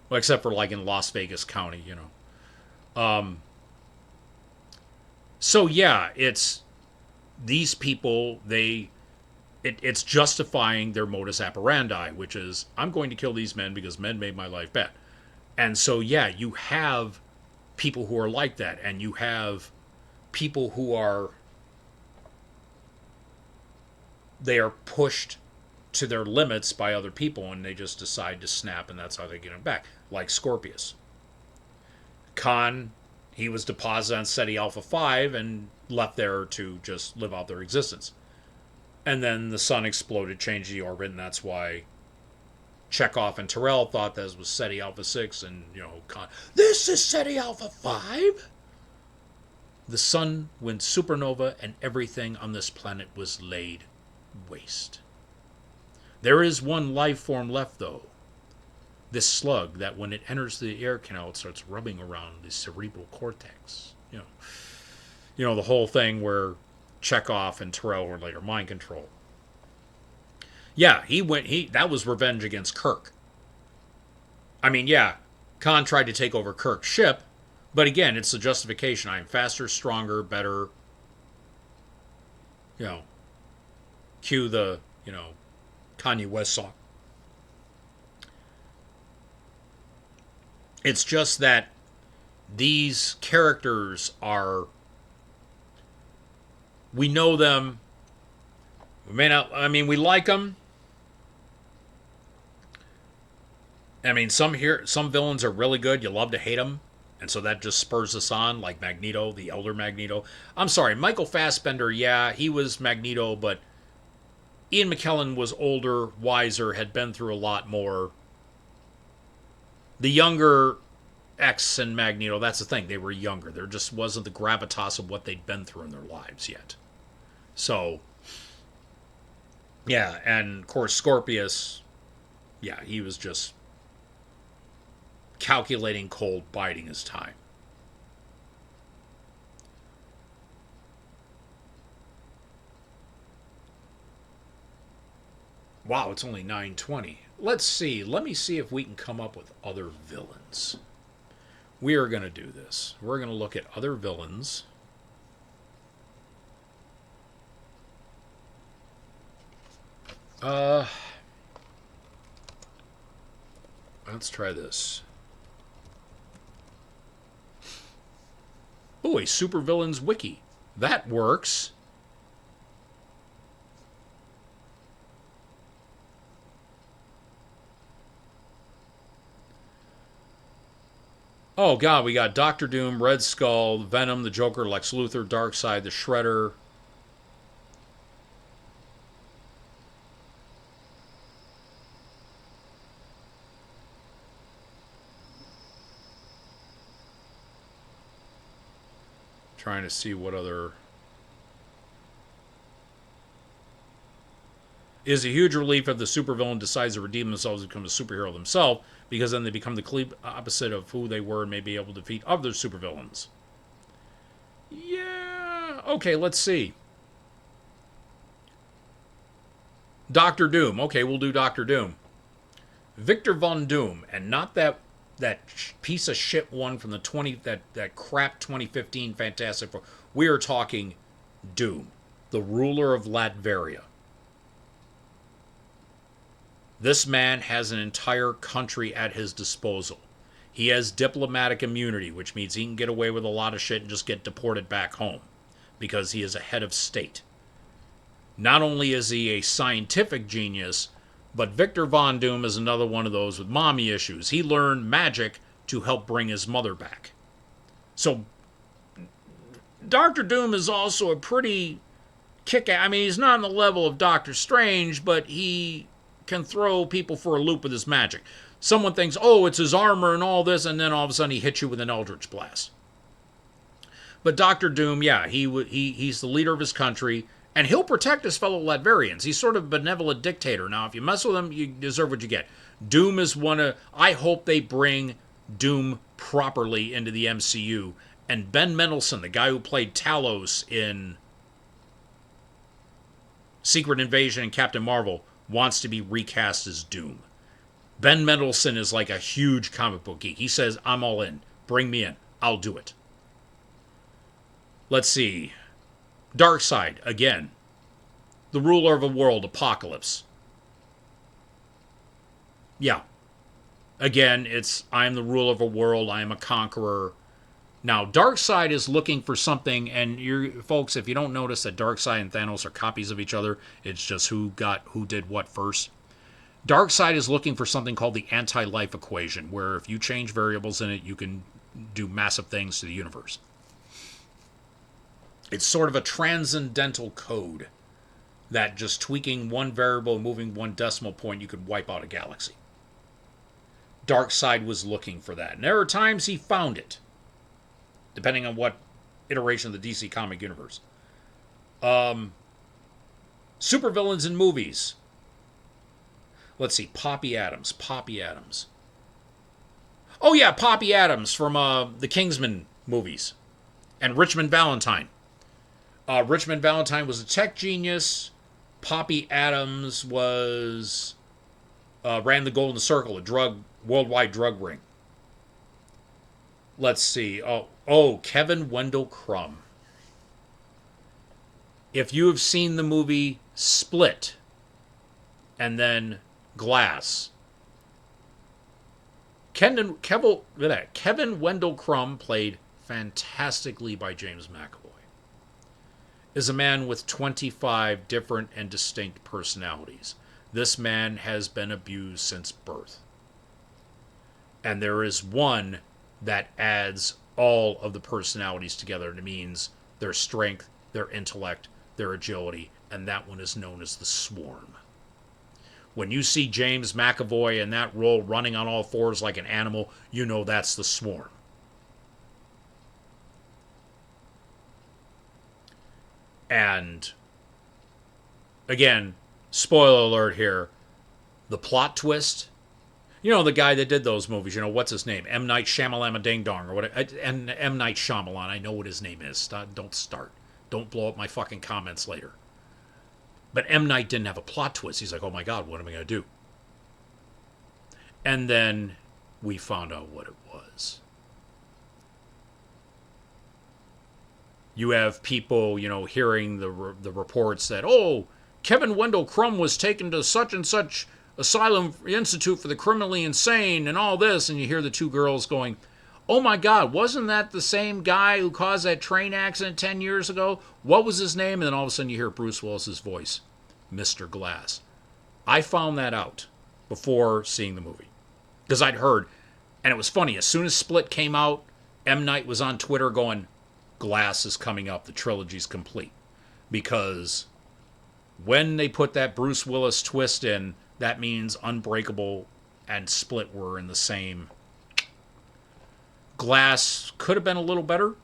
well, except for like in Las Vegas County, So yeah, it's these people, it's justifying their modus operandi, which is, I'm going to kill these men because men made my life bad. And so, yeah, you have people who are like that, and you have people who they are pushed to their limits by other people, and they just decide to snap, and that's how they get them back. Like Scorpius. Khan, he was deposited on SETI Alpha 5 and left there to just live out their existence. And then the sun exploded, changed the orbit, and that's why Chekhov and Terrell thought this was SETI Alpha 6, and, Khan, this is SETI Alpha 5? The sun went supernova, and everything on this planet was laid waste. There is one life form left, though. This slug that when it enters the air canal, it starts rubbing around the cerebral cortex. The whole thing where Chekhov and Terrell were later mind control. Yeah, that was revenge against Kirk. I mean, yeah, Khan tried to take over Kirk's ship, but again, it's the justification. I am faster, stronger, better. Cue the, Kanye West song. It's just that these characters are, we know them, we may not, we like them. Some villains are really good, you love to hate them, and so that just spurs us on, like Magneto, the Elder Magneto. I'm sorry, Michael Fassbender, yeah, he was Magneto, but Ian McKellen was older, wiser, had been through a lot more. The younger X and Magneto, that's the thing. They were younger. There just wasn't the gravitas of what they'd been through in their lives yet. So, yeah, and of course Scorpius, yeah, he was just calculating, cold, biding his time. Wow, it's only 9:20. Let's see. Let me see if we can come up with other villains. We are going to do this. We're going to look at other villains. Uh, let's try this. Oh, a Supervillains wiki. That works. Oh god, we got Doctor Doom, Red Skull, Venom, the Joker, Lex Luthor, Darkseid, the Shredder. Trying to see what other. It is a huge relief if the supervillain decides to redeem themselves and become a superhero themselves, because then they become the complete opposite of who they were and may be able to defeat other supervillains. Yeah. Okay, let's see. Doctor Doom. Okay, we'll do Doctor Doom. Victor Von Doom, and not that piece of shit one from the 20 that crap 2015 Fantastic Four. We are talking Doom, the ruler of Latveria. This man has an entire country at his disposal. He has diplomatic immunity, which means he can get away with a lot of shit and just get deported back home because he is a head of state. Not only is he a scientific genius, but Victor Von Doom is another one of those with mommy issues. He learned magic to help bring his mother back. So, Doctor Doom is also a pretty kick-ass. I mean, he's not on the level of Doctor Strange, but he can throw people for a loop with his magic. Someone thinks, oh, it's his armor and all this, and then all of a sudden he hits you with an Eldritch Blast. But Doctor Doom, yeah, he's the leader of his country, and he'll protect his fellow Latverians. He's sort of a benevolent dictator. Now, if you mess with him, you deserve what you get. Doom is one of... I hope they bring Doom properly into the MCU. And Ben Mendelsohn, the guy who played Talos in Secret Invasion and Captain Marvel, wants to be recast as Doom. Ben Mendelsohn is like a huge comic book geek. He says, I'm all in. Bring me in. I'll do it. Let's see. Darkseid, again. The ruler of a world, Apocalypse. Yeah. Again, it's I'm the ruler of a world. I am a conqueror. Now, Darkseid is looking for something, and you folks, if you don't notice that Darkseid and Thanos are copies of each other, it's just who did what first. Darkseid is looking for something called the anti-life equation, where if you change variables in it, you can do massive things to the universe. It's sort of a transcendental code that just tweaking one variable, moving one decimal point, you could wipe out a galaxy. Darkseid was looking for that, and there are times he found it, depending on what iteration of the DC comic universe. Supervillains in movies. Let's see, Poppy Adams. Oh yeah, Poppy Adams from the Kingsman movies. And Richmond Valentine. Richmond Valentine was a tech genius. Poppy Adams ran the Golden Circle, a worldwide drug ring. Let's see. Kevin Wendell Crumb. If you have seen the movie Split and then Glass, Kevin Wendell Crumb, played fantastically by James McAvoy, is a man with 25 different and distinct personalities. This man has been abused since birth. And there is one that adds all of the personalities together. It means their strength, their intellect, their agility, and that one is known as the Swarm. When you see James McAvoy in that role running on all fours like an animal, you know that's the Swarm. And again, spoiler alert here, the plot twist. You know the guy that did those movies, what's his name? M. Night Shyamalan Ding Dong, or what? And M. Night Shyamalan, I know what his name is. Don't start. Don't blow up my fucking comments later. But M. Night didn't have a plot twist. He's like, oh my God, what am I going to do? And then we found out what it was. You have people, hearing the reports that, Kevin Wendell Crumb was taken to such and such asylum institute for the criminally insane and all this, and you hear the two girls going, oh my God, wasn't that the same guy who caused that train accident 10 years ago? What was his name? And then all of a sudden you hear Bruce Willis's voice, Mr. Glass. I found that out before seeing the movie. Because I'd heard, and it was funny, as soon as Split came out, M. Night was on Twitter going, Glass is coming up, the trilogy's complete. Because when they put that Bruce Willis twist in, that means Unbreakable and Split were in the same. Glass could have been a little better.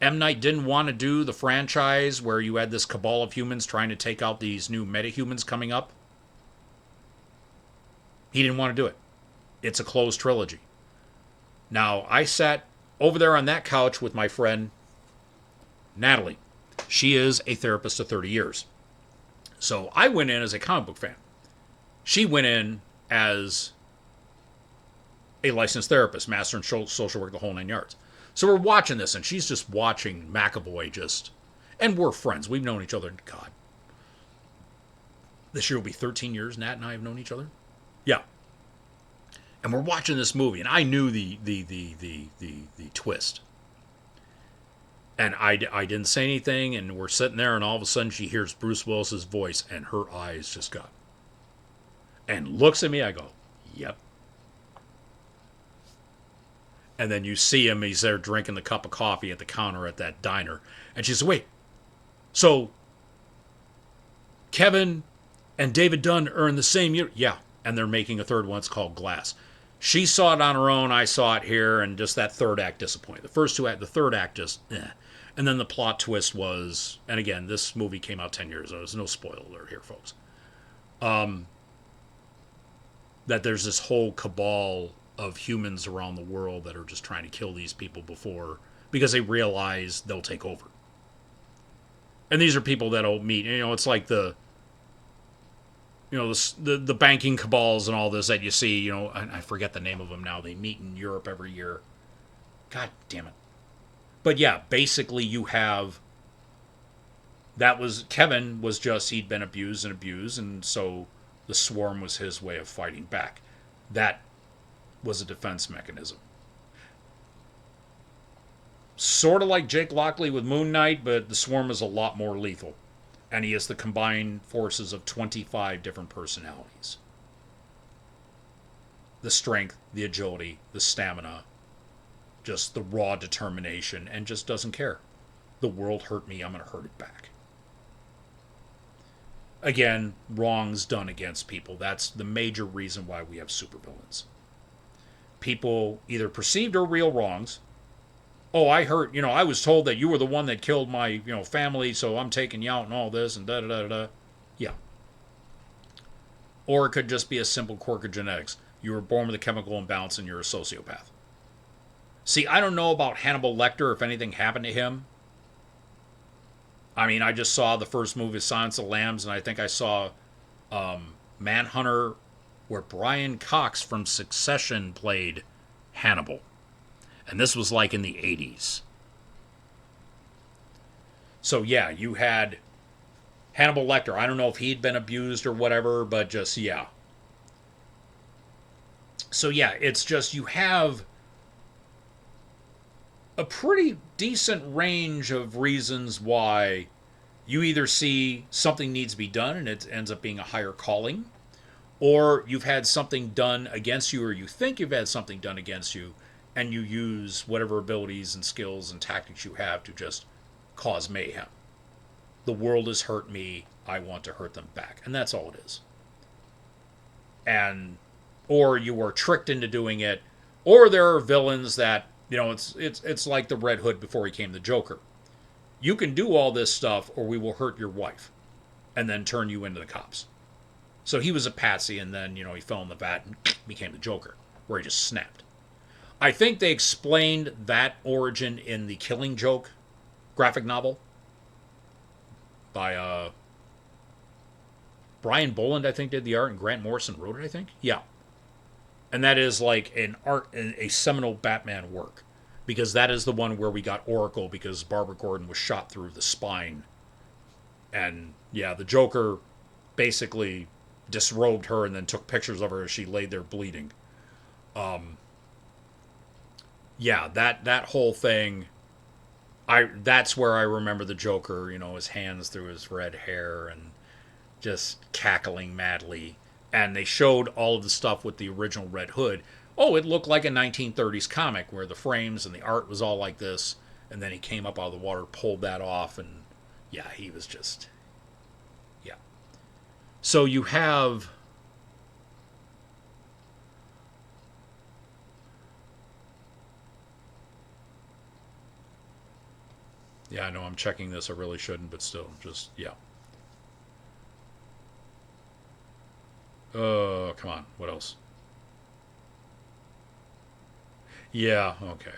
M. Night didn't want to do the franchise where you had this cabal of humans trying to take out these new metahumans coming up. He didn't want to do it. It's a closed trilogy. Now, I sat over there on that couch with my friend Natalie. She is a therapist of 30 years. So I went in as a comic book fan. She went in as a licensed therapist, master in social work, the whole 9 yards. So we're watching this, and she's just watching McAvoy just... And we're friends. We've known each other, God. This year will be 13 years Nat and I have known each other. Yeah. And we're watching this movie, and I knew the twist. And I didn't say anything, and we're sitting there, and all of a sudden she hears Bruce Willis's voice, and her eyes just got... And looks at me, I go, yep. And then you see him, he's there drinking the cup of coffee at the counter at that diner. And she says, wait, so Kevin and David Dunn are in the same year? Yeah, and they're making a third one. It's called Glass. She saw it on her own, I saw it here, and just that third act disappointed. The first two acts, the third act just, eh. And then the plot twist was, and again, this movie came out 10 years ago. There's no spoiler alert here, folks. That there's this whole cabal of humans around the world that are just trying to kill these people because they realize they'll take over. And these are people that'll meet, it's like the banking cabals and all this that you see, and I forget the name of them now. They meet in Europe every year. God damn it. But yeah, basically Kevin was just, he'd been abused, and so the swarm was his way of fighting back. That was a defense mechanism. Sort of like Jake Lockley with Moon Knight, but the swarm is a lot more lethal. And he has the combined forces of 25 different personalities. The strength, the agility, the stamina, just the raw determination, and just doesn't care. The world hurt me, I'm going to hurt it back. Again, wrongs done against people. That's the major reason why we have supervillains. People, either perceived or real wrongs. Oh, I heard, I was told that you were the one that killed my, family, so I'm taking you out and all this and da-da-da-da. Yeah. Or it could just be a simple quirk of genetics. You were born with a chemical imbalance and you're a sociopath. See, I don't know about Hannibal Lecter, if anything happened to him. I mean, I just saw the first movie, Silence of the Lambs, and I think I saw Manhunter, where Brian Cox from Succession played Hannibal. And this was like in the 80s. So yeah, you had Hannibal Lecter. I don't know if he'd been abused or whatever, but just, yeah. So yeah, it's just you have a pretty decent range of reasons why you either see something needs to be done and it ends up being a higher calling, or you've had something done against you, or you think you've had something done against you, and you use whatever abilities and skills and tactics you have to just cause mayhem. The world has hurt me, I want to hurt them back. And that's all it is. And, or you were tricked into doing it, or there are villains that, it's like the Red Hood before he became the Joker. You can do all this stuff, or we will hurt your wife, and then turn you into the cops. So he was a patsy, and then, he fell in the vat and became the Joker, where he just snapped. I think they explained that origin in the Killing Joke graphic novel by Brian Boland, I think, did the art, and Grant Morrison wrote it, I think. Yeah. And that is like a seminal Batman work, because that is the one where we got Oracle, because Barbara Gordon was shot through the spine And yeah, the Joker basically disrobed her and then took pictures of her as she laid there bleeding. Yeah, that whole thing. That's where I remember the Joker. His hands through his red hair and just cackling madly. And they showed all of the stuff with the original Red Hood. Oh, it looked like a 1930s comic where the frames and the art was all like this. And then he came up out of the water, pulled that off, and yeah, he was just. Yeah. So you have. Yeah, I know I'm checking this. I really shouldn't, but still, just, yeah. Come on. What else? Yeah, okay.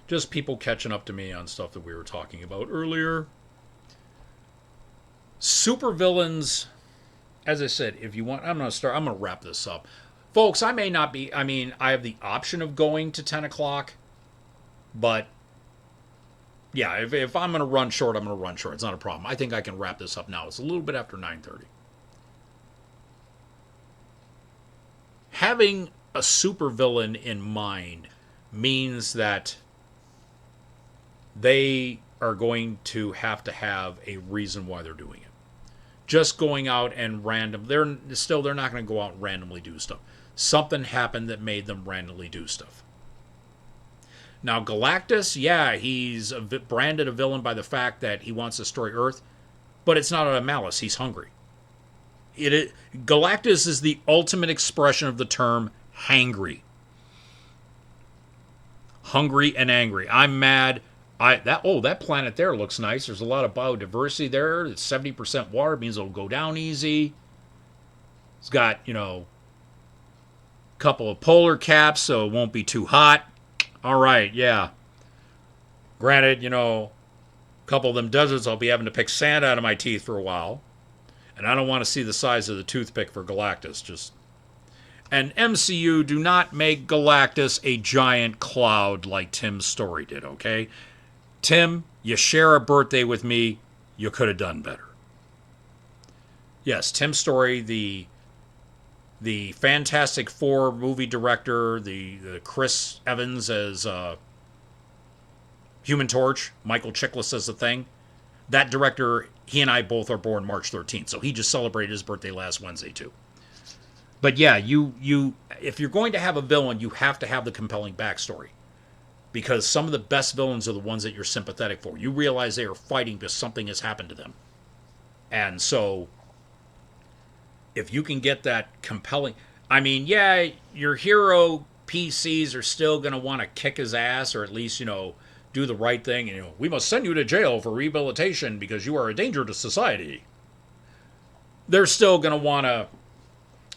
Just people catching up to me on stuff that we were talking about earlier. Supervillains, as I said, if you want, I'm going to wrap this up. Folks, I may not be, I have the option of going to 10 o'clock, but yeah, if I'm going to run short, I'm going to run short. It's not a problem. I think I can wrap this up now. It's a little bit after 9:30. Having a supervillain in mind means that they are going to have a reason why they're doing it. Just going out and they're not going to go out and randomly do stuff. Something happened that made them randomly do stuff. Now Galactus, yeah, he's branded a villain by the fact that he wants to destroy Earth, but it's not out of malice. He's hungry. Galactus is the ultimate expression of the term hangry. Hungry and angry. I'm mad. That planet there looks nice. There's a lot of biodiversity there. It's 70% water, means it'll go down easy. It's got, a couple of polar caps so it won't be too hot. All right, yeah. Granted, a couple of them deserts I'll be having to pick sand out of my teeth for a while. And I don't want to see the size of the toothpick for Galactus. And MCU, do not make Galactus a giant cloud like Tim's story did, okay? Tim, you share a birthday with me. You could have done better. Yes, Tim Story, the Fantastic Four movie director, the Chris Evans as Human Torch, Michael Chiklis as the Thing. That director, he and I both are born March 13th, so he just celebrated his birthday last Wednesday too. But yeah, you if you're going to have a villain, you have to have the compelling backstory. Because some of the best villains are the ones that you're sympathetic for. You realize they are fighting because something has happened to them. And so, if you can get that compelling... yeah, your hero PCs are still going to want to kick his ass, or at least, do the right thing. And, we must send you to jail for rehabilitation because you are a danger to society. They're still going to want to...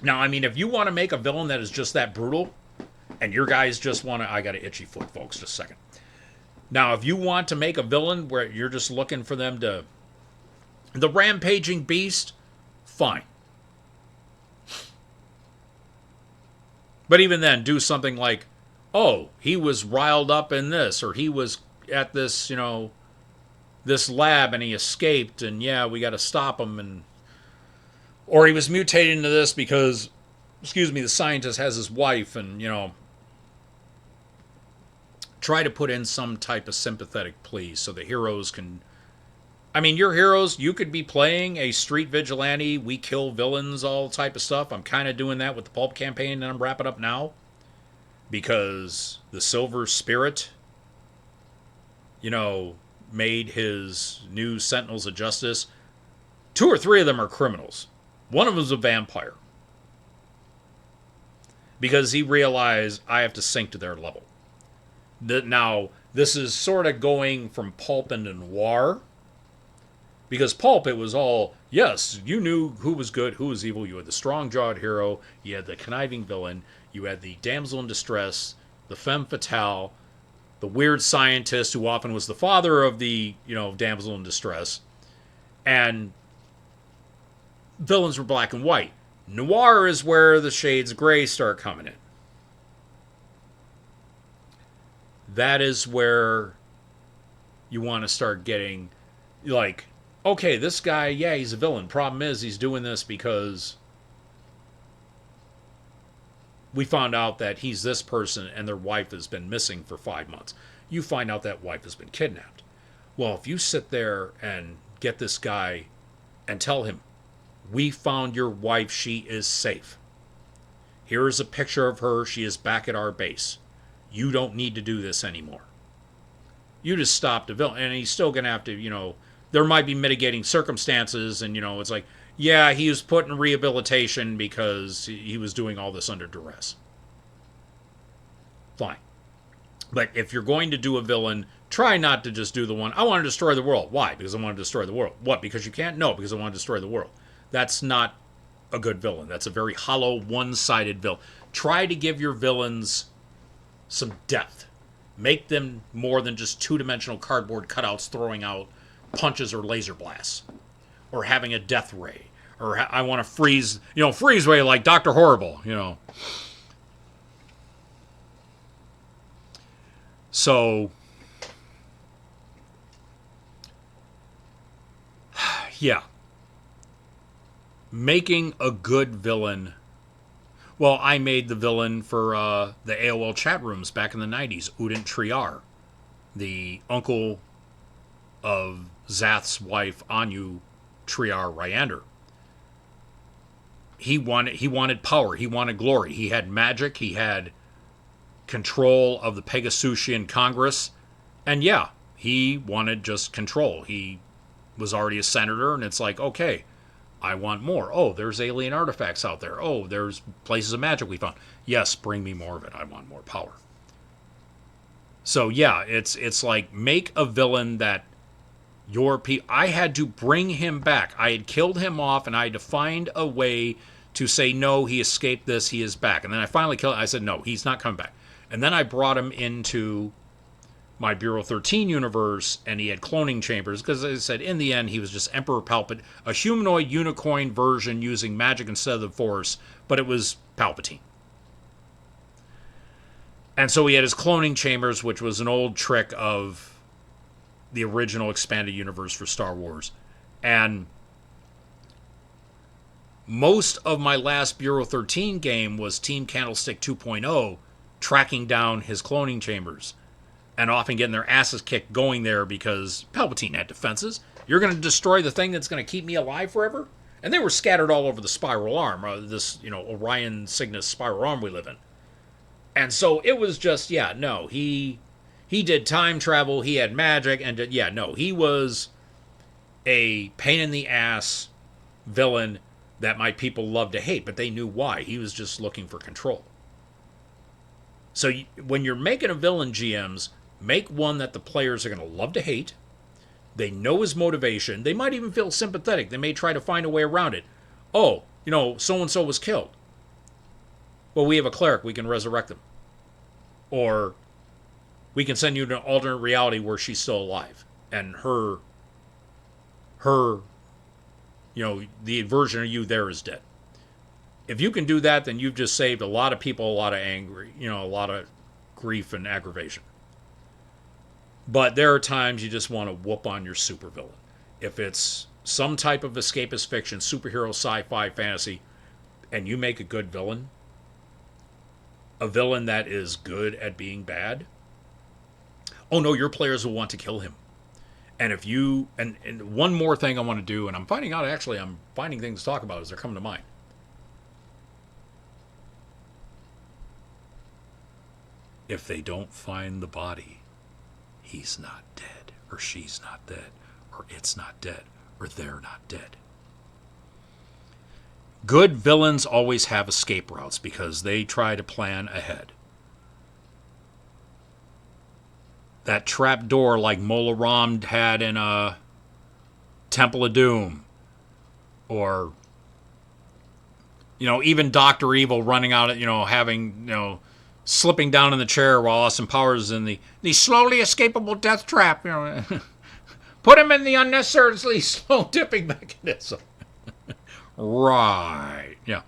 Now, if you want to make a villain that is just that brutal... And your guys just want to... I got an itchy foot, folks. Just a second. Now, if you want to make a villain where you're just looking for them to... The rampaging beast, fine. But even then, do something like, oh, he was riled up in this, or he was at this, this lab and he escaped, and yeah, we got to stop him, and... Or he was mutated into this because, the scientist has his wife, and, try to put in some type of sympathetic plea so the heroes can... your heroes, you could be playing a street vigilante, we kill villains, all type of stuff. I'm kind of doing that with the Pulp campaign, and I'm wrapping up now. Because the Silver Spirit, made his new Sentinels of Justice. 2 or 3 of them are criminals. One of them is a vampire. Because he realized, I have to sink to their level. Now, this is sort of going from pulp into noir. Because pulp, it was all, yes, you knew who was good, who was evil. You had the strong-jawed hero. You had the conniving villain. You had the damsel in distress, the femme fatale, the weird scientist who often was the father of the, damsel in distress. And villains were black and white. Noir is where the shades of gray start coming in. That is where you want to start getting Like, okay, this guy, yeah, he's a villain. Problem is, he's doing this because we found out that he's this person and their wife has been missing for 5 months. You find out that wife has been kidnapped. Well, if you sit there and get this guy and tell him, we found your wife, she is safe. Here is a picture of her, she is back at our base. You don't need to do this anymore. You just stopped the villain, and he's still going to have to, there might be mitigating circumstances, and, it's like, yeah, he was put in rehabilitation because he was doing all this under duress. Fine. But if you're going to do a villain, try not to just do the one, I want to destroy the world. Why? Because I want to destroy the world. What? Because you can't? No, because I want to destroy the world. That's not a good villain. That's a very hollow, one-sided villain. Try to give your villains some depth. Make them more than just two-dimensional cardboard cutouts throwing out punches or laser blasts. Or having a death ray. Or I want to freeze ray like Dr. Horrible, So, yeah. Making a good villain. Well, I made the villain for the AOL chat rooms back in the 90s, Udent Triar, the uncle of Zath's wife, Anu Triar Ryander. He wanted power, he wanted glory, he had magic, he had control of the Pegasusian Congress, and yeah, he wanted just control. He was already a senator, and it's like, okay, I want more. Oh, there's alien artifacts out there. Oh, there's places of magic we found. Yes, bring me more of it. I want more power. So yeah, it's like, make a villain that I had to bring him back. I had killed him off, and I had to find a way to say, no, he escaped this, he is back. And then I finally killed him. I said, no, he's not coming back. And then I brought him into my Bureau 13 universe, and he had cloning chambers, because as I said, in the end, he was just Emperor Palpatine, a humanoid unicorn version using magic instead of the Force, but it was Palpatine. And so he had his cloning chambers, which was an old trick of the original expanded universe for Star Wars. And most of my last Bureau 13 game was Team Candlestick 2.0, tracking down his cloning chambers, and often getting their asses kicked going there because Palpatine had defenses. You're going to destroy the thing that's going to keep me alive forever? And they were scattered all over the spiral arm, this, Orion Cygnus spiral arm we live in. And so it was just, yeah, no, he did time travel, he had magic, and he was a pain in the ass villain that my people loved to hate, but they knew why. He was just looking for control. So when you're making a villain, GMs, make one that the players are going to love to hate. They know his motivation. They might even feel sympathetic. They may try to find a way around it. Oh, so-and-so was killed. Well, we have a cleric. We can resurrect them. Or we can send you to an alternate reality where she's still alive. And her, the version of you there is dead. If you can do that, then you've just saved a lot of people a lot of anger, a lot of grief and aggravation. But there are times you just want to whoop on your supervillain. If it's some type of escapist fiction, superhero, sci-fi, fantasy, and you make a good villain, a villain that is good at being bad, oh no, your players will want to kill him. And if you, and one more thing I want to do, and I'm finding things to talk about as they're coming to mind. If they don't find the body, he's not dead, or she's not dead, or it's not dead, or they're not dead. Good villains always have escape routes because they try to plan ahead. That trap door like Mola Ram had in Temple of Doom. Or, even Dr. Evil running out, having, slipping down in the chair while Austin Powers is in the slowly escapable death trap. Put him in the unnecessarily slow dipping mechanism. Right. Yeah.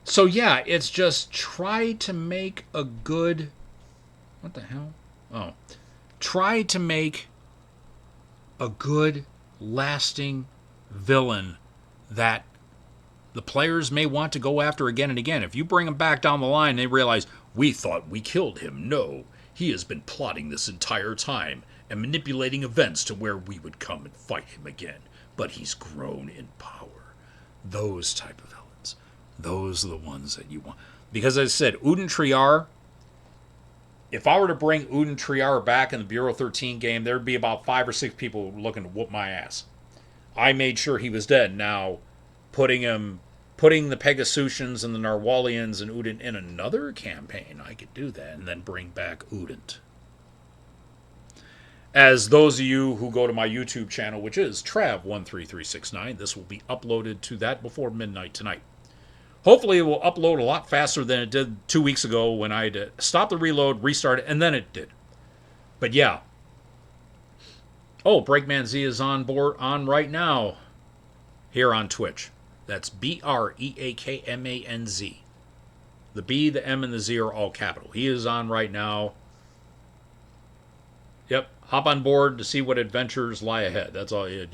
So yeah, it's just try to make a good... What the hell? Oh. Try to make a good, lasting villain that the players may want to go after again and again. If you bring them back down the line, they realize, we thought we killed him. No, he has been plotting this entire time and manipulating events to where we would come and fight him again. But he's grown in power. Those type of villains. Those are the ones that you want. Because as I said, Udin Triar, if I were to bring Udin Triar back in the Bureau 13 game, there'd be about 5 or 6 people looking to whoop my ass. I made sure he was dead. Now, putting the Pegasusians and the Narwhalians and Udin in another campaign, I could do that and then bring back Udin. As those of you who go to my YouTube channel, which is Trav13369, this will be uploaded to that before midnight tonight. Hopefully it will upload a lot faster than it did 2 weeks ago when I had to stop the reload, restart it, and then it did. But yeah. Oh, Breakman Z is on right now here on Twitch. That's BREAKMANZ. The B, the M, and the Z are all capital. He is on right now. Yep. Hop on board to see what adventures lie ahead. That's all. Yeah.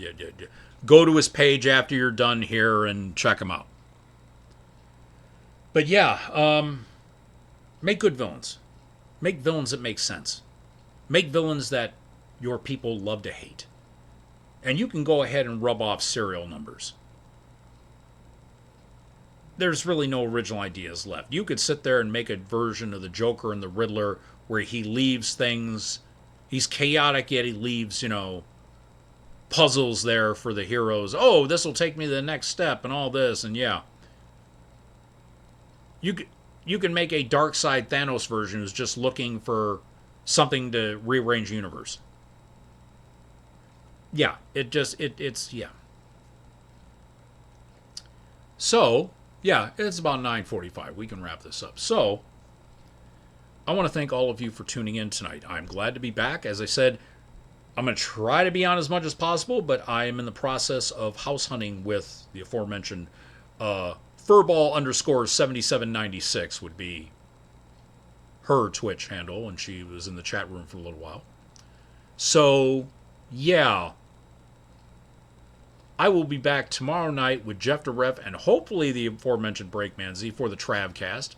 Go to his page after you're done here and check him out. But yeah, make good villains. Make villains that make sense. Make villains that your people love to hate. And you can go ahead and rub off serial numbers. There's really no original ideas left. You could sit there and make a version of the Joker and the Riddler where he leaves things. He's chaotic, yet he leaves, puzzles there for the heroes. Oh, this will take me to the next step and all this, and yeah. You can make a Darkseid Thanos version who's just looking for something to rearrange the universe. Yeah, it's yeah. So, yeah, it's about 9:45. We can wrap this up. So, I want to thank all of you for tuning in tonight. I'm glad to be back. As I said, I'm going to try to be on as much as possible, but I am in the process of house hunting with the aforementioned Furball_7796 would be her Twitch handle, and she was in the chat room for a little while. So, yeah. I will be back tomorrow night with Jeff DeRev and hopefully the aforementioned Breakman Z for the Travcast.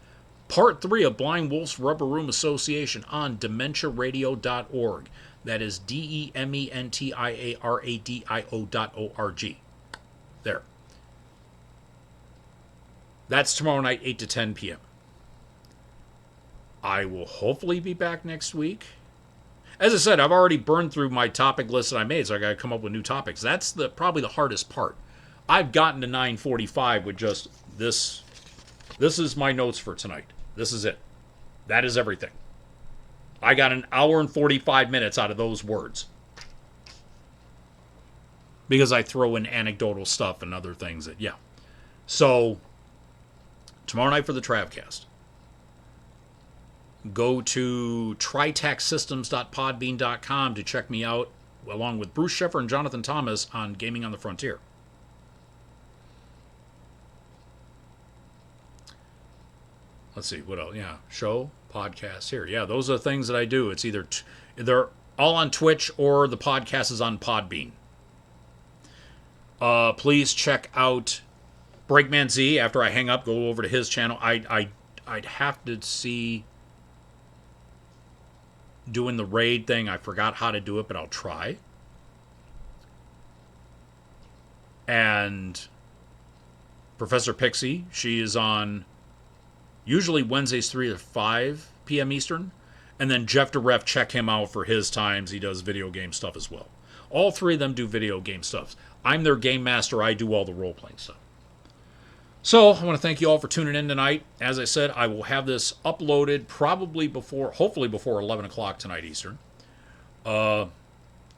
Part 3 of Blind Wolf's Rubber Room Association on dementiaradio.org. That is DEMENTIARADIO.org. There. That's tomorrow night, 8 to 10 p.m. I will hopefully be back next week. As I said, I've already burned through my topic list that I made, so I got to come up with new topics. That's probably the hardest part. I've gotten to 9:45 with just this. This is my notes for tonight. This is it. That is everything. I got an hour and 45 minutes out of those words. Because I throw in anecdotal stuff and other things that, yeah. So, tomorrow night for the Travcast. Go to tritacsystems.podbean.com to check me out, along with Bruce Sheffer and Jonathan Thomas on Gaming on the Frontier. Let's see, what else? Yeah, show, podcast here. Yeah, those are the things that I do. It's either they're all on Twitch or the podcast is on Podbean. Please check out Breakman Z. After I hang up, go over to his channel. I'd have to see doing the raid thing. I forgot how to do it, but I'll try. And Professor Pixie, she is on usually Wednesdays 3 to 5 p.m. Eastern. And then Jeff DeRev, check him out for his times. He does video game stuff as well. All three of them do video game stuff. I'm their game master. I do all the role-playing stuff. So, I want to thank you all for tuning in tonight. As I said, I will have this uploaded hopefully before 11 o'clock tonight Eastern. And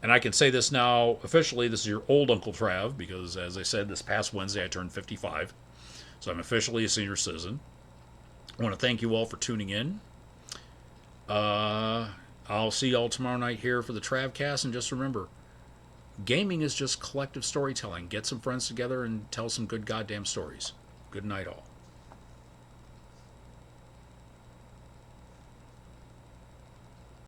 I can say this now officially, this is your old Uncle Trav, because as I said, this past Wednesday I turned 55. So I'm officially a senior citizen. I want to thank you all for tuning in. I'll see you all tomorrow night here for the Travcast, and just remember, gaming is just collective storytelling. Get some friends together and tell some good goddamn stories. Good night, all.